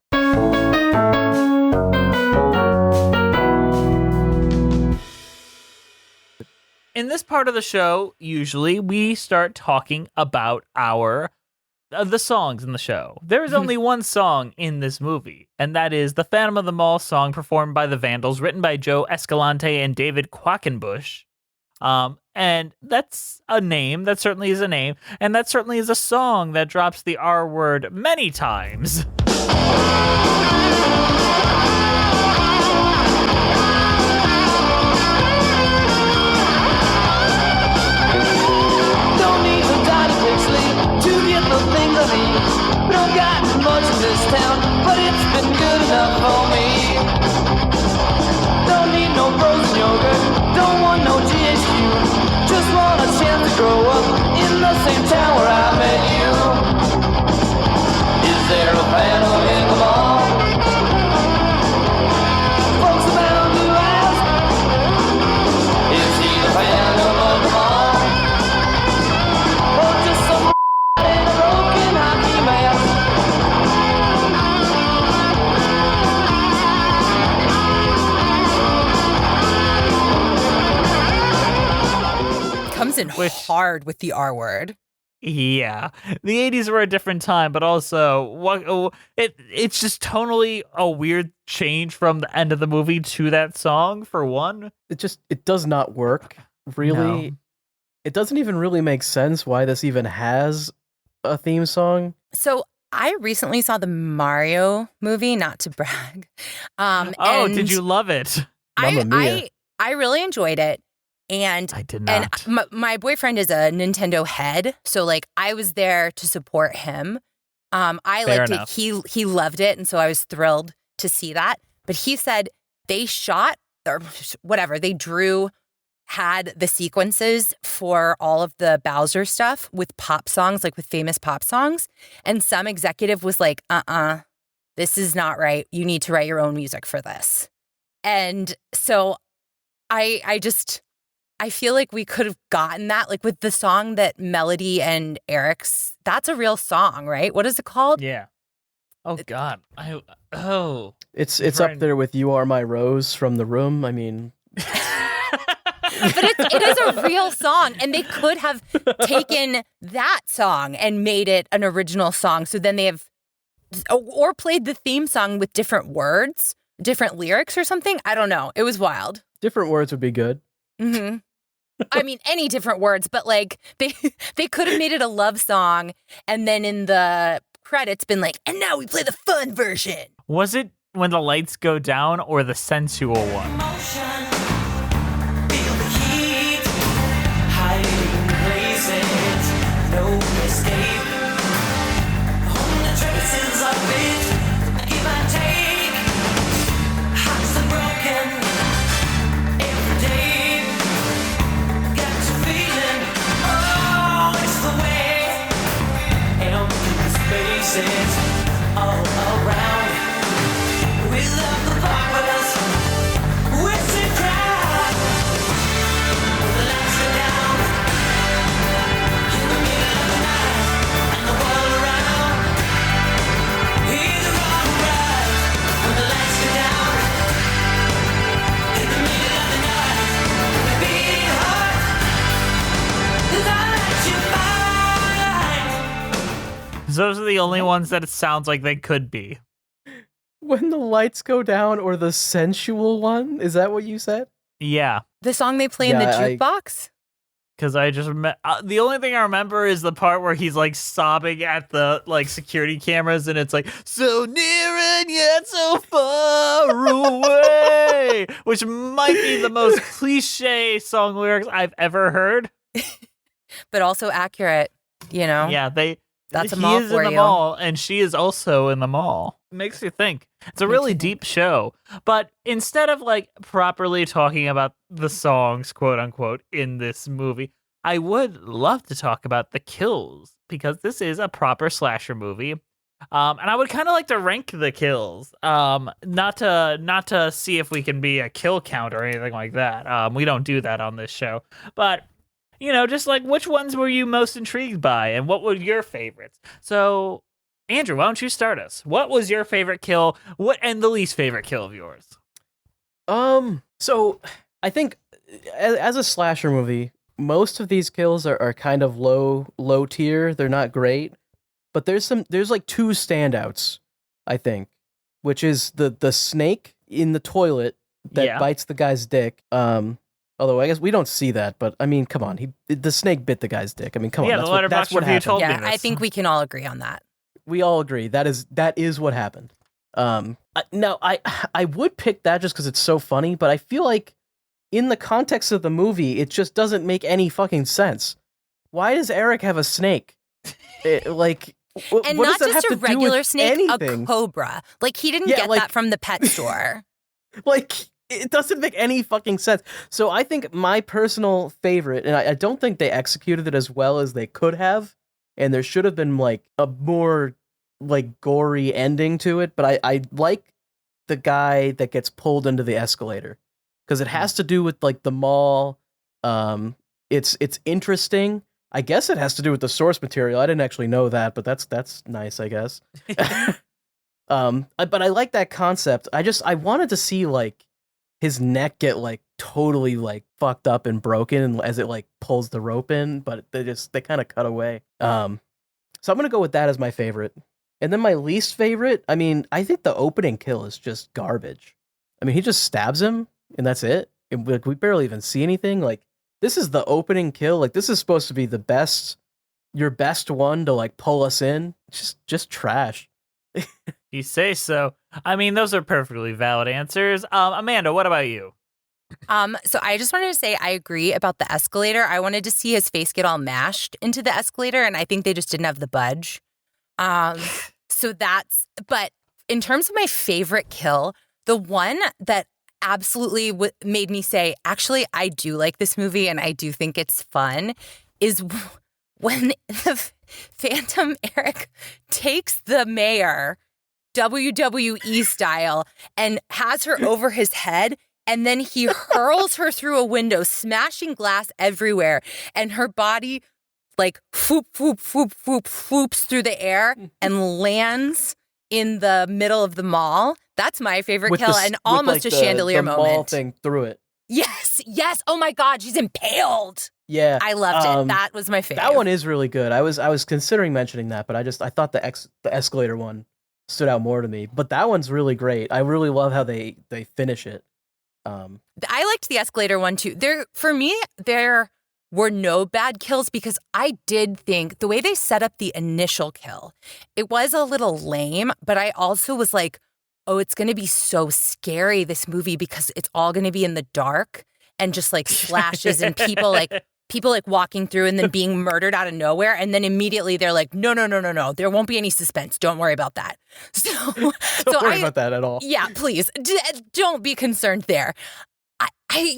In this part of the show, usually we start talking about the songs in the show. There is only one song in this movie, and that is the Phantom of the Mall song performed by the Vandals, written by Joe Escalante and David Quackenbush. And that's a name. That certainly is a name. And that certainly is a song that drops the R word many times. Don't need no Donnie Pixley to get the things I need. Don't got much in this town, but it's been good enough for me. Don't need no frozen yogurt, don't want no GHQ. Just want a chance to grow up in the same town where I met you. Is there a phantom in the mall? Folks around you ask, is he the phantom of the mall? Or just some in a broken hockey mask? Comes in hard with the R word. Yeah, the 80s were a different time, but also it's just tonally a weird change from the end of the movie to that song, for one. It does not work, really. No. It doesn't even really make sense why this even has a theme song. So I recently saw the Mario movie, not to brag. Did you love it? I really enjoyed it. And I did not. And my boyfriend is a Nintendo head, so like I was there to support him. I liked it. He loved it, and so I was thrilled to see that. But he said they shot or whatever they had the sequences for all of the Bowser stuff with pop songs, like with famous pop songs, and some executive was like, this is not right. You need to write your own music for this. And so I feel like we could have gotten that, like with the song that Melody and Eric's, that's a real song, right? What is it called? Yeah. Oh God. It's up there with You Are My Rose from The Room. I mean, but it is a real song, and they could have taken that song and made it an original song. So then they have, or played the theme song with different words, different lyrics or something. I don't know. It was wild. Different words would be good. Mm-hmm. I mean, any different words, but like they could have made it a love song, and then in the credits been like, and now we play the fun version. Was it When the Lights Go Down or the sensual one? Emotion, feel the heat, hiding places, no escape. On the traces of it, give and take, hearts are broken every day. the only ones that it sounds like they could be. When the lights go down, or the sensual one? Is that what you said? Yeah. The song they play in the jukebox? Because I just the only thing I remember is the part where he's like sobbing at the like security cameras, and it's like so near and yet so far away, which might be the most cliche song lyrics I've ever heard. But also accurate, you know? Yeah, that's a he mall is for in the you. mall, and she is also in the mall. It makes you think. It's a really deep show. But instead of like properly talking about the songs, quote unquote, in this movie, I would love to talk about the kills, because this is a proper slasher movie. And I would kind of like to rank the kills, not to see if we can be a kill count or anything like that. We don't do that on this show, but you know, just like which ones were you most intrigued by, and what were your favorites? So, Andrew, why don't you start us? What was your favorite kill? And the least favorite kill of yours? So I think as a slasher movie, most of these kills are kind of low tier. They're not great, but there's like two standouts, I think, which is the snake in the toilet that bites the guy's dick. Although I guess we don't see that, but I mean, come on, the snake bit the guy's dick. I mean, come on, that's what happened. Told me Yeah, this. I think we can all agree on that. We all agree that is what happened. Now I would pick that just because it's so funny, but I feel like in the context of the movie, it just doesn't make any fucking sense. Why does Eric have a snake? And what not does that have just a to do regular with snake, anything? a cobra. Like, he didn't get that from the pet store. Like, it doesn't make any fucking sense. So I think my personal favorite, and I don't think they executed it as well as they could have, and there should have been like a more like gory ending to it, but I like the guy that gets pulled into the escalator, because it has to do with like the mall. It's interesting. I guess it has to do with the source material. I didn't actually know that, but that's nice, I guess. But I like that concept. I wanted to see like his neck get like totally like fucked up and broken as it like pulls the rope in, but they kind of cut away. So I'm gonna go with that as my favorite. And then my least favorite, I mean, I think the opening kill is just garbage. I mean, he just stabs him and that's it. And like, we barely even see anything. Like, this is the opening kill. Like, this is supposed to be your best one to like pull us in. Just trash. You say so. I mean, those are perfectly valid answers. Amanda, what about you? So I just wanted to say I agree about the escalator. I wanted to see his face get all mashed into the escalator, and I think they just didn't have the budge. But in terms of my favorite kill, the one that absolutely made me say, actually, I do like this movie and I do think it's fun, is when the Phantom Eric takes the mayor, WWE style, and has her over his head, and then he hurls her through a window, smashing glass everywhere, and her body like whoop, whoop, whoop, whoop, whoops through the air and lands in the middle of the mall. That's my favorite kill, and almost like a chandelier moment. Mall thing through it. Yes. Oh my God, she's impaled. Yeah, I loved it. That was my favorite. That one is really good. I was considering mentioning that, but I thought the escalator one stood out more to me. But that one's really great. I really love how they finish it. I liked the escalator one too. For me, there were no bad kills, because I did think the way they set up the initial kill, it was a little lame, but I also was like, oh, it's going to be so scary, this movie, because it's all going to be in the dark and just like slashes and people like walking through and then being murdered out of nowhere. And then immediately they're like, no, there won't be any suspense. Don't worry about that. Don't worry about that at all. Yeah, please. Don't be concerned there.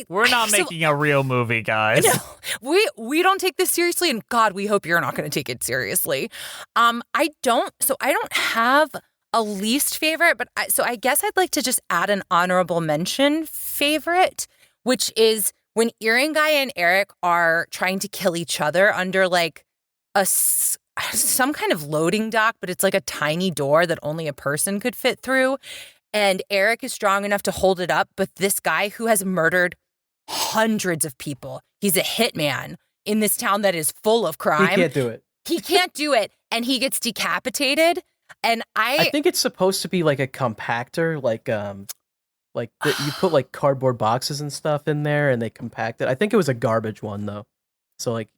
We're not making a real movie, guys. No, we don't take this seriously, and God, we hope you're not going to take it seriously. I don't have a least favorite, but I guess I'd like to just add an honorable mention favorite, which is when Earring Guy and Eric are trying to kill each other under like some kind of loading dock, but it's like a tiny door that only a person could fit through. And Eric is strong enough to hold it up, but this guy who has murdered hundreds of people, he's a hitman in this town that is full of crime. He can't do it. He can't do it, and he gets decapitated. And I think it's supposed to be like a compactor, you put like cardboard boxes and stuff in there, and they compact it. I think it was a garbage one though, so like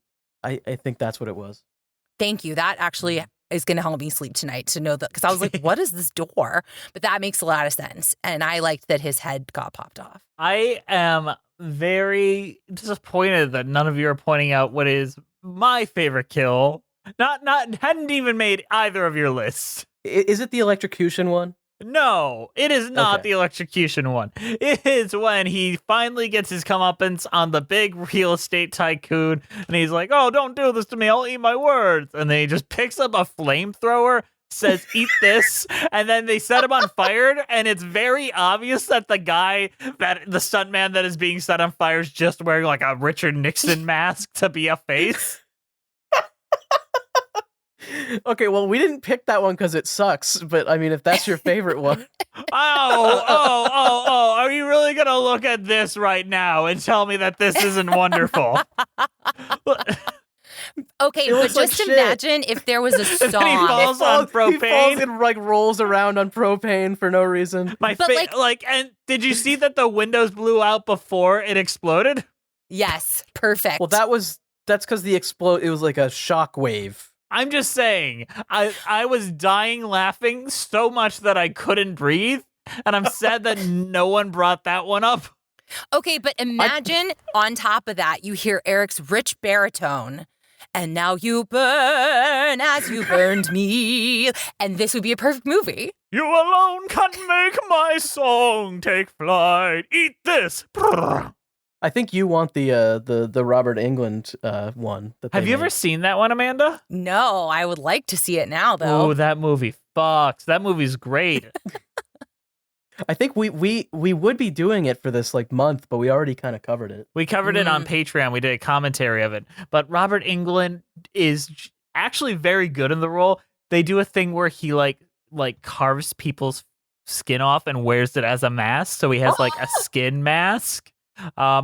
I think that's what it was. Thank you. That actually is going to help me sleep tonight to know that, because I was like, what is this door? But that makes a lot of sense, and I liked that his head got popped off. I am very disappointed that none of you are pointing out what is my favorite kill. Hadn't even made either of your lists. Is it the electrocution one? No, it is not the electrocution one. It is when he finally gets his comeuppance on the big real estate tycoon, and he's like, oh, don't do this to me, I'll eat my words. And then he just picks up a flamethrower, says, eat this, and then they set him on fire, and it's very obvious that the stuntman that is being set on fire is just wearing like a Richard Nixon mask to be a face. Okay, well, we didn't pick that one because it sucks, but I mean, if that's your favorite one. Oh, are you really going to look at this right now and tell me that this isn't wonderful? Okay, but just imagine if there was a song. And then he falls on propane. He falls and like rolls around on propane for no reason. And did you see that the windows blew out before it exploded? Yes, perfect. Well, that's because it was like a shock wave. I'm just saying, I was dying laughing so much that I couldn't breathe, and I'm sad that no one brought that one up. Okay, but imagine on top of that, you hear Eric's rich baritone, and now you burn as you burned me, and this would be a perfect movie. You alone can make my song take flight. Eat this. I think you want the Robert Englund one. Have you ever seen that one, Amanda? No, I would like to see it now, though. Oh, that movie fucks. That movie's great. I think we would be doing it for this like month, but we already kind of covered it. We covered it on Patreon. We did a commentary of it. But Robert Englund is actually very good in the role. They do a thing where he like carves people's skin off and wears it as a mask. So he has like a skin mask.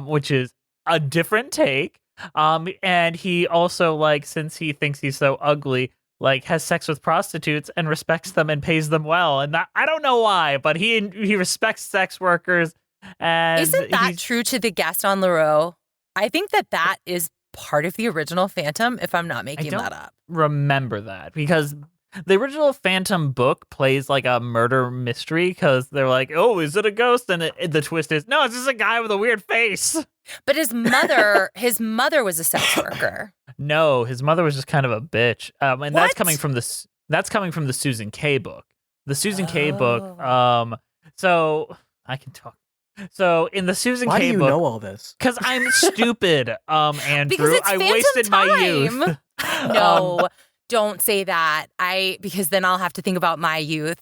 Which is a different take. And he also, like, since he thinks he's so ugly, like, has sex with prostitutes and respects them and pays them well. And I don't know why, but he respects sex workers. And isn't that true to the Gaston Leroux? I think that is part of the original Phantom, if I'm not making that up. Remember that, because the original Phantom book plays like a murder mystery because they're like, oh, is it a ghost? And the twist is, no, it's just a guy with a weird face. But his mother was a sex worker. No, his mother was just kind of a bitch. And what? that's coming from the Susan K book. The Susan K book. So I can talk. So in the Susan Why K do you book, know all this? because I'm stupid, Andrew. Because it's I Phantom wasted time. my youth. No. Don't say that. Because then I'll have to think about my youth.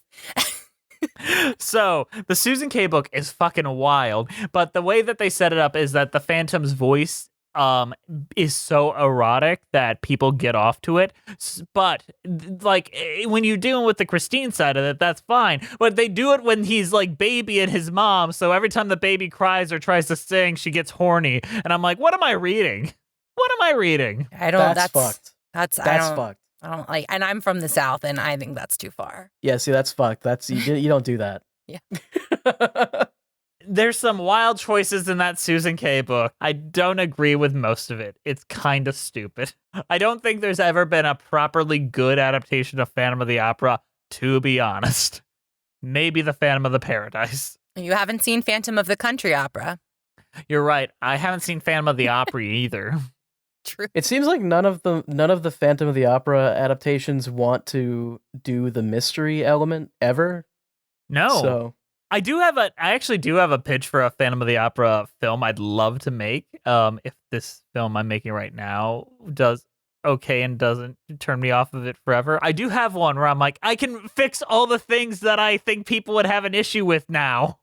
So the Susan K book is fucking wild, but the way that they set it up is that the Phantom's voice is so erotic that people get off to it. But like when you're dealing with the Christine side of it, that's fine. But they do it when he's like baby and his mom. So every time the baby cries or tries to sing, she gets horny. And I'm like, what am I reading? What am I reading? I don't. That's fucked. That's fucked. I don't like, and I'm from the South, and I think that's too far. Yeah, see, that's fucked. That's you don't do that. Yeah. There's some wild choices in that Susan K book. I don't agree with most of it. It's kind of stupid. I don't think there's ever been a properly good adaptation of Phantom of the Opera, to be honest. Maybe the Phantom of the Paradise. You haven't seen Phantom of the Country Opera. You're right. I haven't seen Phantom of the Opera either. True. It seems like none of the Phantom of the Opera adaptations want to do the mystery element ever. No. So I actually do have a pitch for a Phantom of the Opera film I'd love to make. If this film I'm making right now does okay and doesn't turn me off of it forever. I do have one where I'm like, I can fix all the things that I think people would have an issue with now.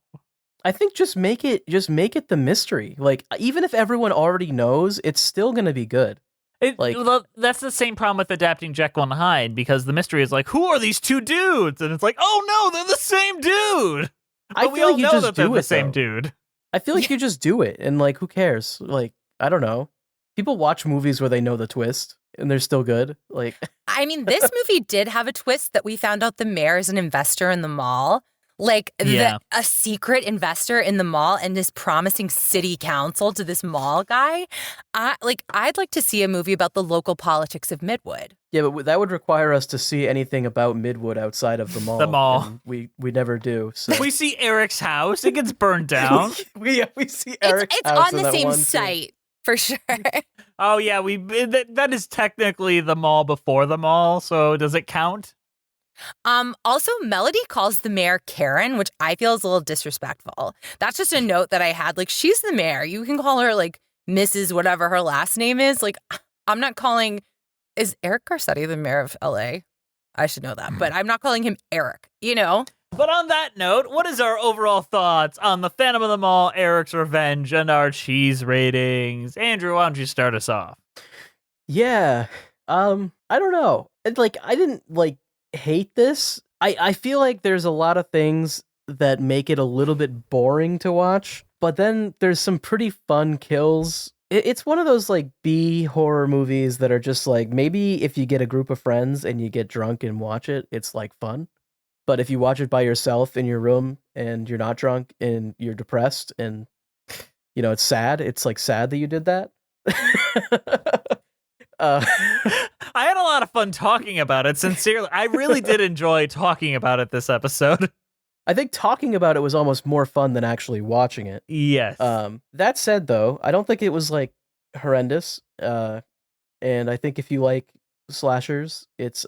I think just make it the mystery. Like, even if everyone already knows, it's still gonna be good. Well, that's the same problem with adapting Jekyll and Hyde, because the mystery is like, who are these two dudes? And it's like, oh no, they're the same dude. But we all know that they're the same dude. I feel like you just do it, and like, who cares? Like, I don't know. People watch movies where they know the twist. and they're still good. Like, I mean, this movie did have a twist that we found out the mayor is an investor in the mall. Like, a secret investor in the mall and is promising city council to this mall guy. I'd like to see a movie about the local politics of Midwood. Yeah, but that would require us to see anything about Midwood outside of the mall. The mall. And we never do. So. We see Eric's house. It gets burned down. we see Eric's It's house on in the that same one site, for sure. Oh, yeah. That is technically the mall before the mall. So does it count? Also, Melody calls the mayor Karen, which I feel is a little disrespectful. That's just a note that I had. Like, she's the mayor. You can call her, like, Mrs. whatever her last name is. Like, I'm not calling... Is Eric Garcetti the mayor of L.A.? I should know that. But I'm not calling him Eric, you know? But on that note, what is our overall thoughts on the Phantom of the Mall, Eric's Revenge, and our cheese ratings? Andrew, why don't you start us off? Yeah. I don't know. I didn't, hate this. I feel like there's a lot of things that make it a little bit boring to watch, but then there's some pretty fun kills. It's one of those B horror movies that are just maybe if you get a group of friends and you get drunk and watch it, it's fun. But if you watch it by yourself in your room and you're not drunk and you're depressed and it's sad, it's sad that you did that. I had a lot of fun talking about it, sincerely. I really did enjoy talking about it this episode. I think talking about it was almost more fun than actually watching it. Yes. That said, though, I don't think it was horrendous. And I think if you like slashers, it's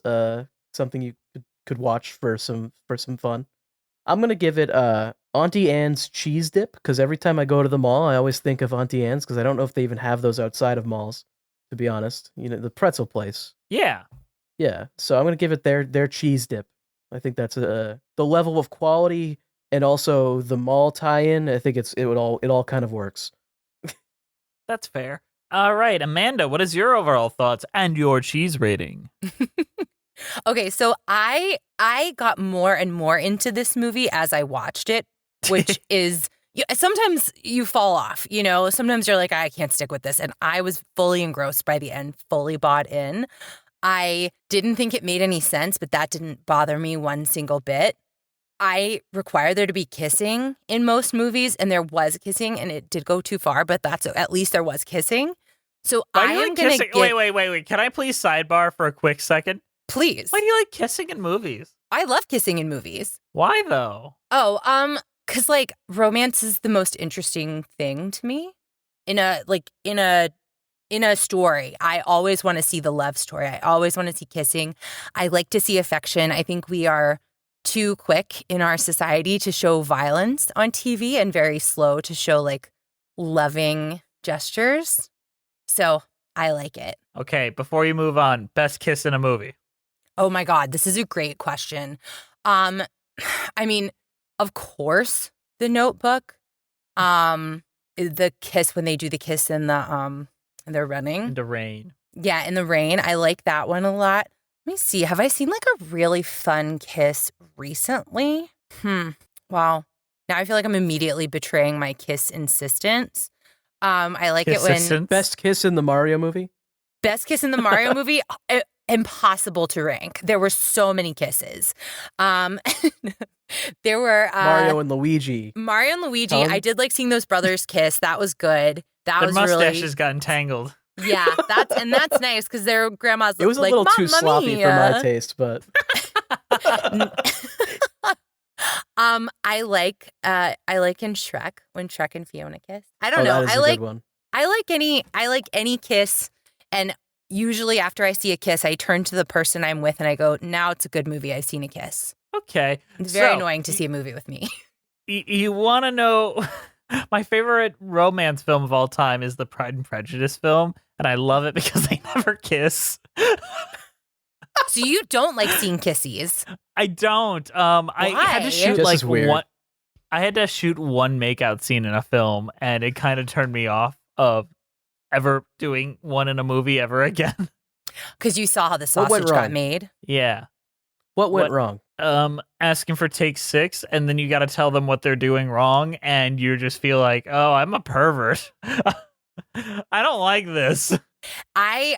something you could watch for some fun. I'm gonna give it Auntie Anne's cheese dip, because every time I go to the mall, I always think of Auntie Anne's, because I don't know if they even have those outside of malls. To be honest, the pretzel place. Yeah. So I'm gonna give it their cheese dip. I think that's the level of quality and also the mall tie-in. I think it all kind of works. That's fair. All right, Amanda, what is your overall thoughts and your cheese rating? Okay, so I got more and more into this movie as I watched it, which is... Sometimes you fall off, Sometimes you're like, I can't stick with this. And I was fully engrossed by the end, fully bought in. I didn't think it made any sense, but that didn't bother me one single bit. I require there to be kissing in most movies, and there was kissing, and it did go too far, but at least there was kissing. So I am going to Wait. Can I please sidebar for a quick second? Please. Why do you like kissing in movies? I love kissing in movies. Why, though? Oh, because romance is the most interesting thing to me in a story. I always want to see the love story. I always want to see kissing. I like to see affection. I think we are too quick in our society to show violence on TV and very slow to show loving gestures. So I like it. Okay, before you move on, best kiss in a movie. Oh my God, this is a great question. I mean, of course, The Notebook. The kiss when they do the kiss in the they're running. In the rain. Yeah, in the rain. I like that one a lot. Let me see. Have I seen a really fun kiss recently? Wow. Now I feel like I'm immediately betraying my kiss insistence. I like it when best kiss in the Mario movie. Best kiss in the Mario movie. Impossible to rank. There were so many kisses. There were Mario and Luigi. I did like seeing those brothers kiss. That was good. That was really. Their mustaches got entangled. Yeah, that's nice because their grandmas. It was a little too sloppy for my taste, but. I like in Shrek when Shrek and Fiona kiss. I don't know. That is a good one. I like any kiss, and usually after I see a kiss, I turn to the person I'm with and I go, "Now it's a good movie. I've seen a kiss." Okay, it's very annoying to see a movie with me. You want to know? My favorite romance film of all time is the Pride and Prejudice film, and I love it because they never kiss. So you don't like seeing kissies? I don't. I had to shoot one. I had to shoot one makeout scene in a film, and it kind of turned me off of ever doing one in a movie ever again. Because you saw how the sausage got made. Yeah. What went wrong? Asking for take 6, and then you got to tell them what they're doing wrong, and you just feel like, oh, I'm a pervert. I don't like this.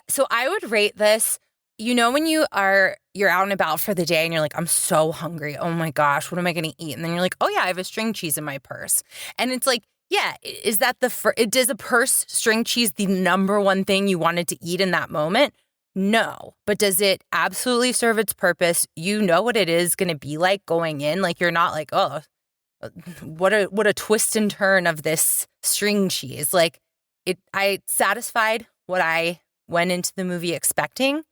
So I would rate this, when you're out and about for the day and you're like, I'm so hungry. Oh my gosh, what am I going to eat? And then you're like, oh yeah, I have a string cheese in my purse. And it's like, yeah, is that does a purse string cheese the number one thing you wanted to eat in that moment? No. But does it absolutely serve its purpose? You know what it is going to be like going in. Like, you're not like, oh, what a twist and turn of this string cheese. Like, I satisfied what I went into the movie expecting,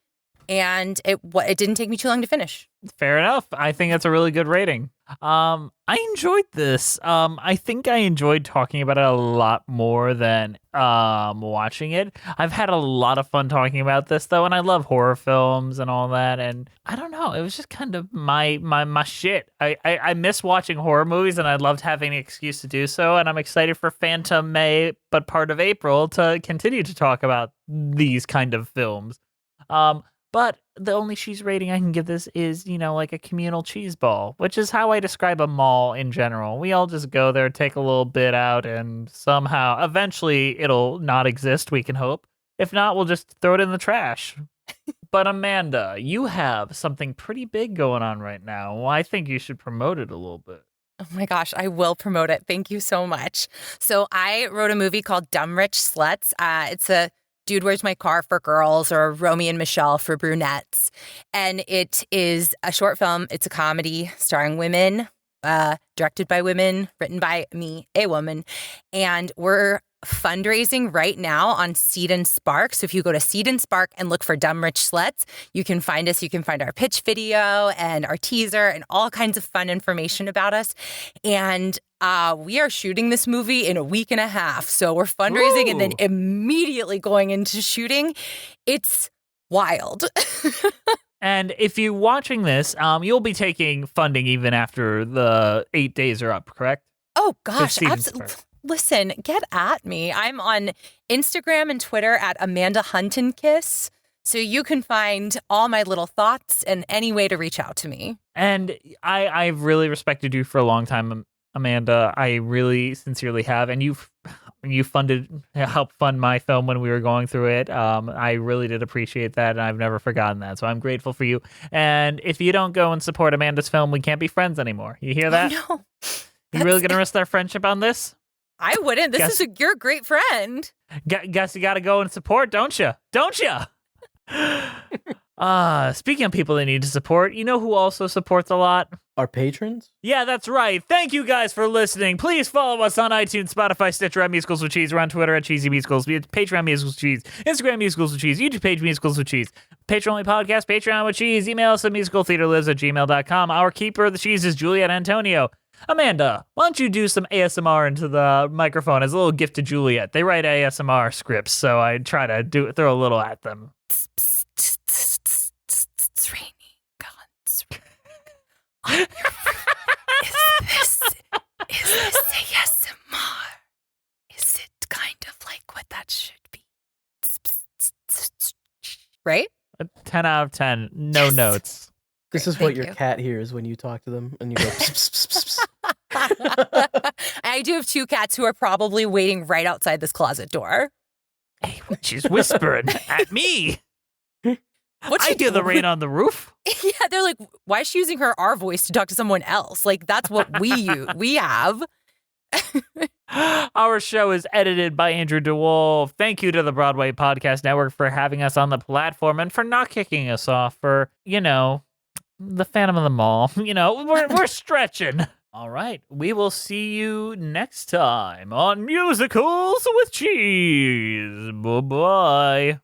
and it didn't take me too long to finish. Fair enough. I think that's a really good rating. I enjoyed this. I think I enjoyed talking about it a lot more than watching it. I've had a lot of fun talking about this though, and I love horror films and all that. And I don't know, it was just kind of my shit. I miss watching horror movies, and I loved having an excuse to do so. And I'm excited for Phantom May, but part of April, to continue to talk about these kind of films. But the only cheese rating I can give this is, like a communal cheese ball, which is how I describe a mall in general. We all just go there, take a little bit out, and somehow, eventually, it'll not exist, we can hope. If not, we'll just throw it in the trash. But Amanda, you have something pretty big going on right now. Well, I think you should promote it a little bit. Oh my gosh, I will promote it. Thank you so much. So I wrote a movie called Dumb Rich Sluts. It's a Dude, Where's My Car for girls, or Romy and Michelle for brunettes. And it is a short film. It's a comedy starring women, directed by women, written by me, a woman. And we're fundraising right now on Seed and Spark. So if you go to Seed and Spark and look for Dumb Rich Sluts, you can find us. You can find our pitch video and our teaser and all kinds of fun information about us. And we are shooting this movie in a week and a half. So we're fundraising and then immediately going into shooting. It's wild. And if you're watching this, you'll be taking funding even after the 8 days are up, correct? Oh, gosh. Absolutely. Listen, get at me. I'm on Instagram and Twitter at Amanda Huntonkiss. So you can find all my little thoughts and any way to reach out to me. And I've really respected you for a long time, Amanda. I really sincerely have. And you helped fund my film when we were going through it. I really did appreciate that, and I've never forgotten that. So I'm grateful for you. And if you don't go and support Amanda's film, we can't be friends anymore. You hear that? Oh, no. You really gonna risk our friendship on this? I wouldn't. You're a great friend. Guess you got to go and support, don't you? Don't you? Speaking of people that need to support, you know who also supports a lot? Our patrons? Yeah, that's right. Thank you guys for listening. Please follow us on iTunes, Spotify, Stitcher, at Musicals with Cheese. We're on Twitter at Cheesy Musicals, Patreon Musicals with Cheese, Instagram Musicals with Cheese, YouTube page Musicals with Cheese, Patreon podcast, Patreon with Cheese. Email us at musicaltheaterlives@gmail.com. Our keeper of the cheese is Juliet Antonio. Amanda, why don't you do some ASMR into the microphone as a little gift to Juliet? They write ASMR scripts, so I try to throw a little at them. It's raining guns. Is this ASMR? Is it kind of like what that should be? Right? 10 out of 10. No notes. This is what your cat hears when you talk to them and you go pss, pss, pss, pss. I do have two cats who are probably waiting right outside this closet door. Hey, she's whispering at me. I hear the rain on the roof. Yeah, they're like, why is she using our voice to talk to someone else? Like, that's what we have. Our show is edited by Andrew DeWolf. Thank you to the Broadway Podcast Network for having us on the platform and for not kicking us off for, the Phantom of the Mall. We're stretching. All right. We will see you next time on Musicals with Cheese. Bye-bye.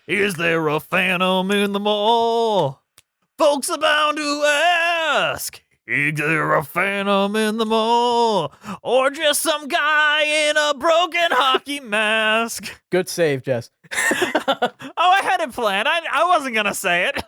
Is there a phantom in the mall? Folks are bound to ask. Is there a phantom in the mall? Or just some guy in a broken hockey mask? Good save, Jess. I had it planned. I wasn't going to say it.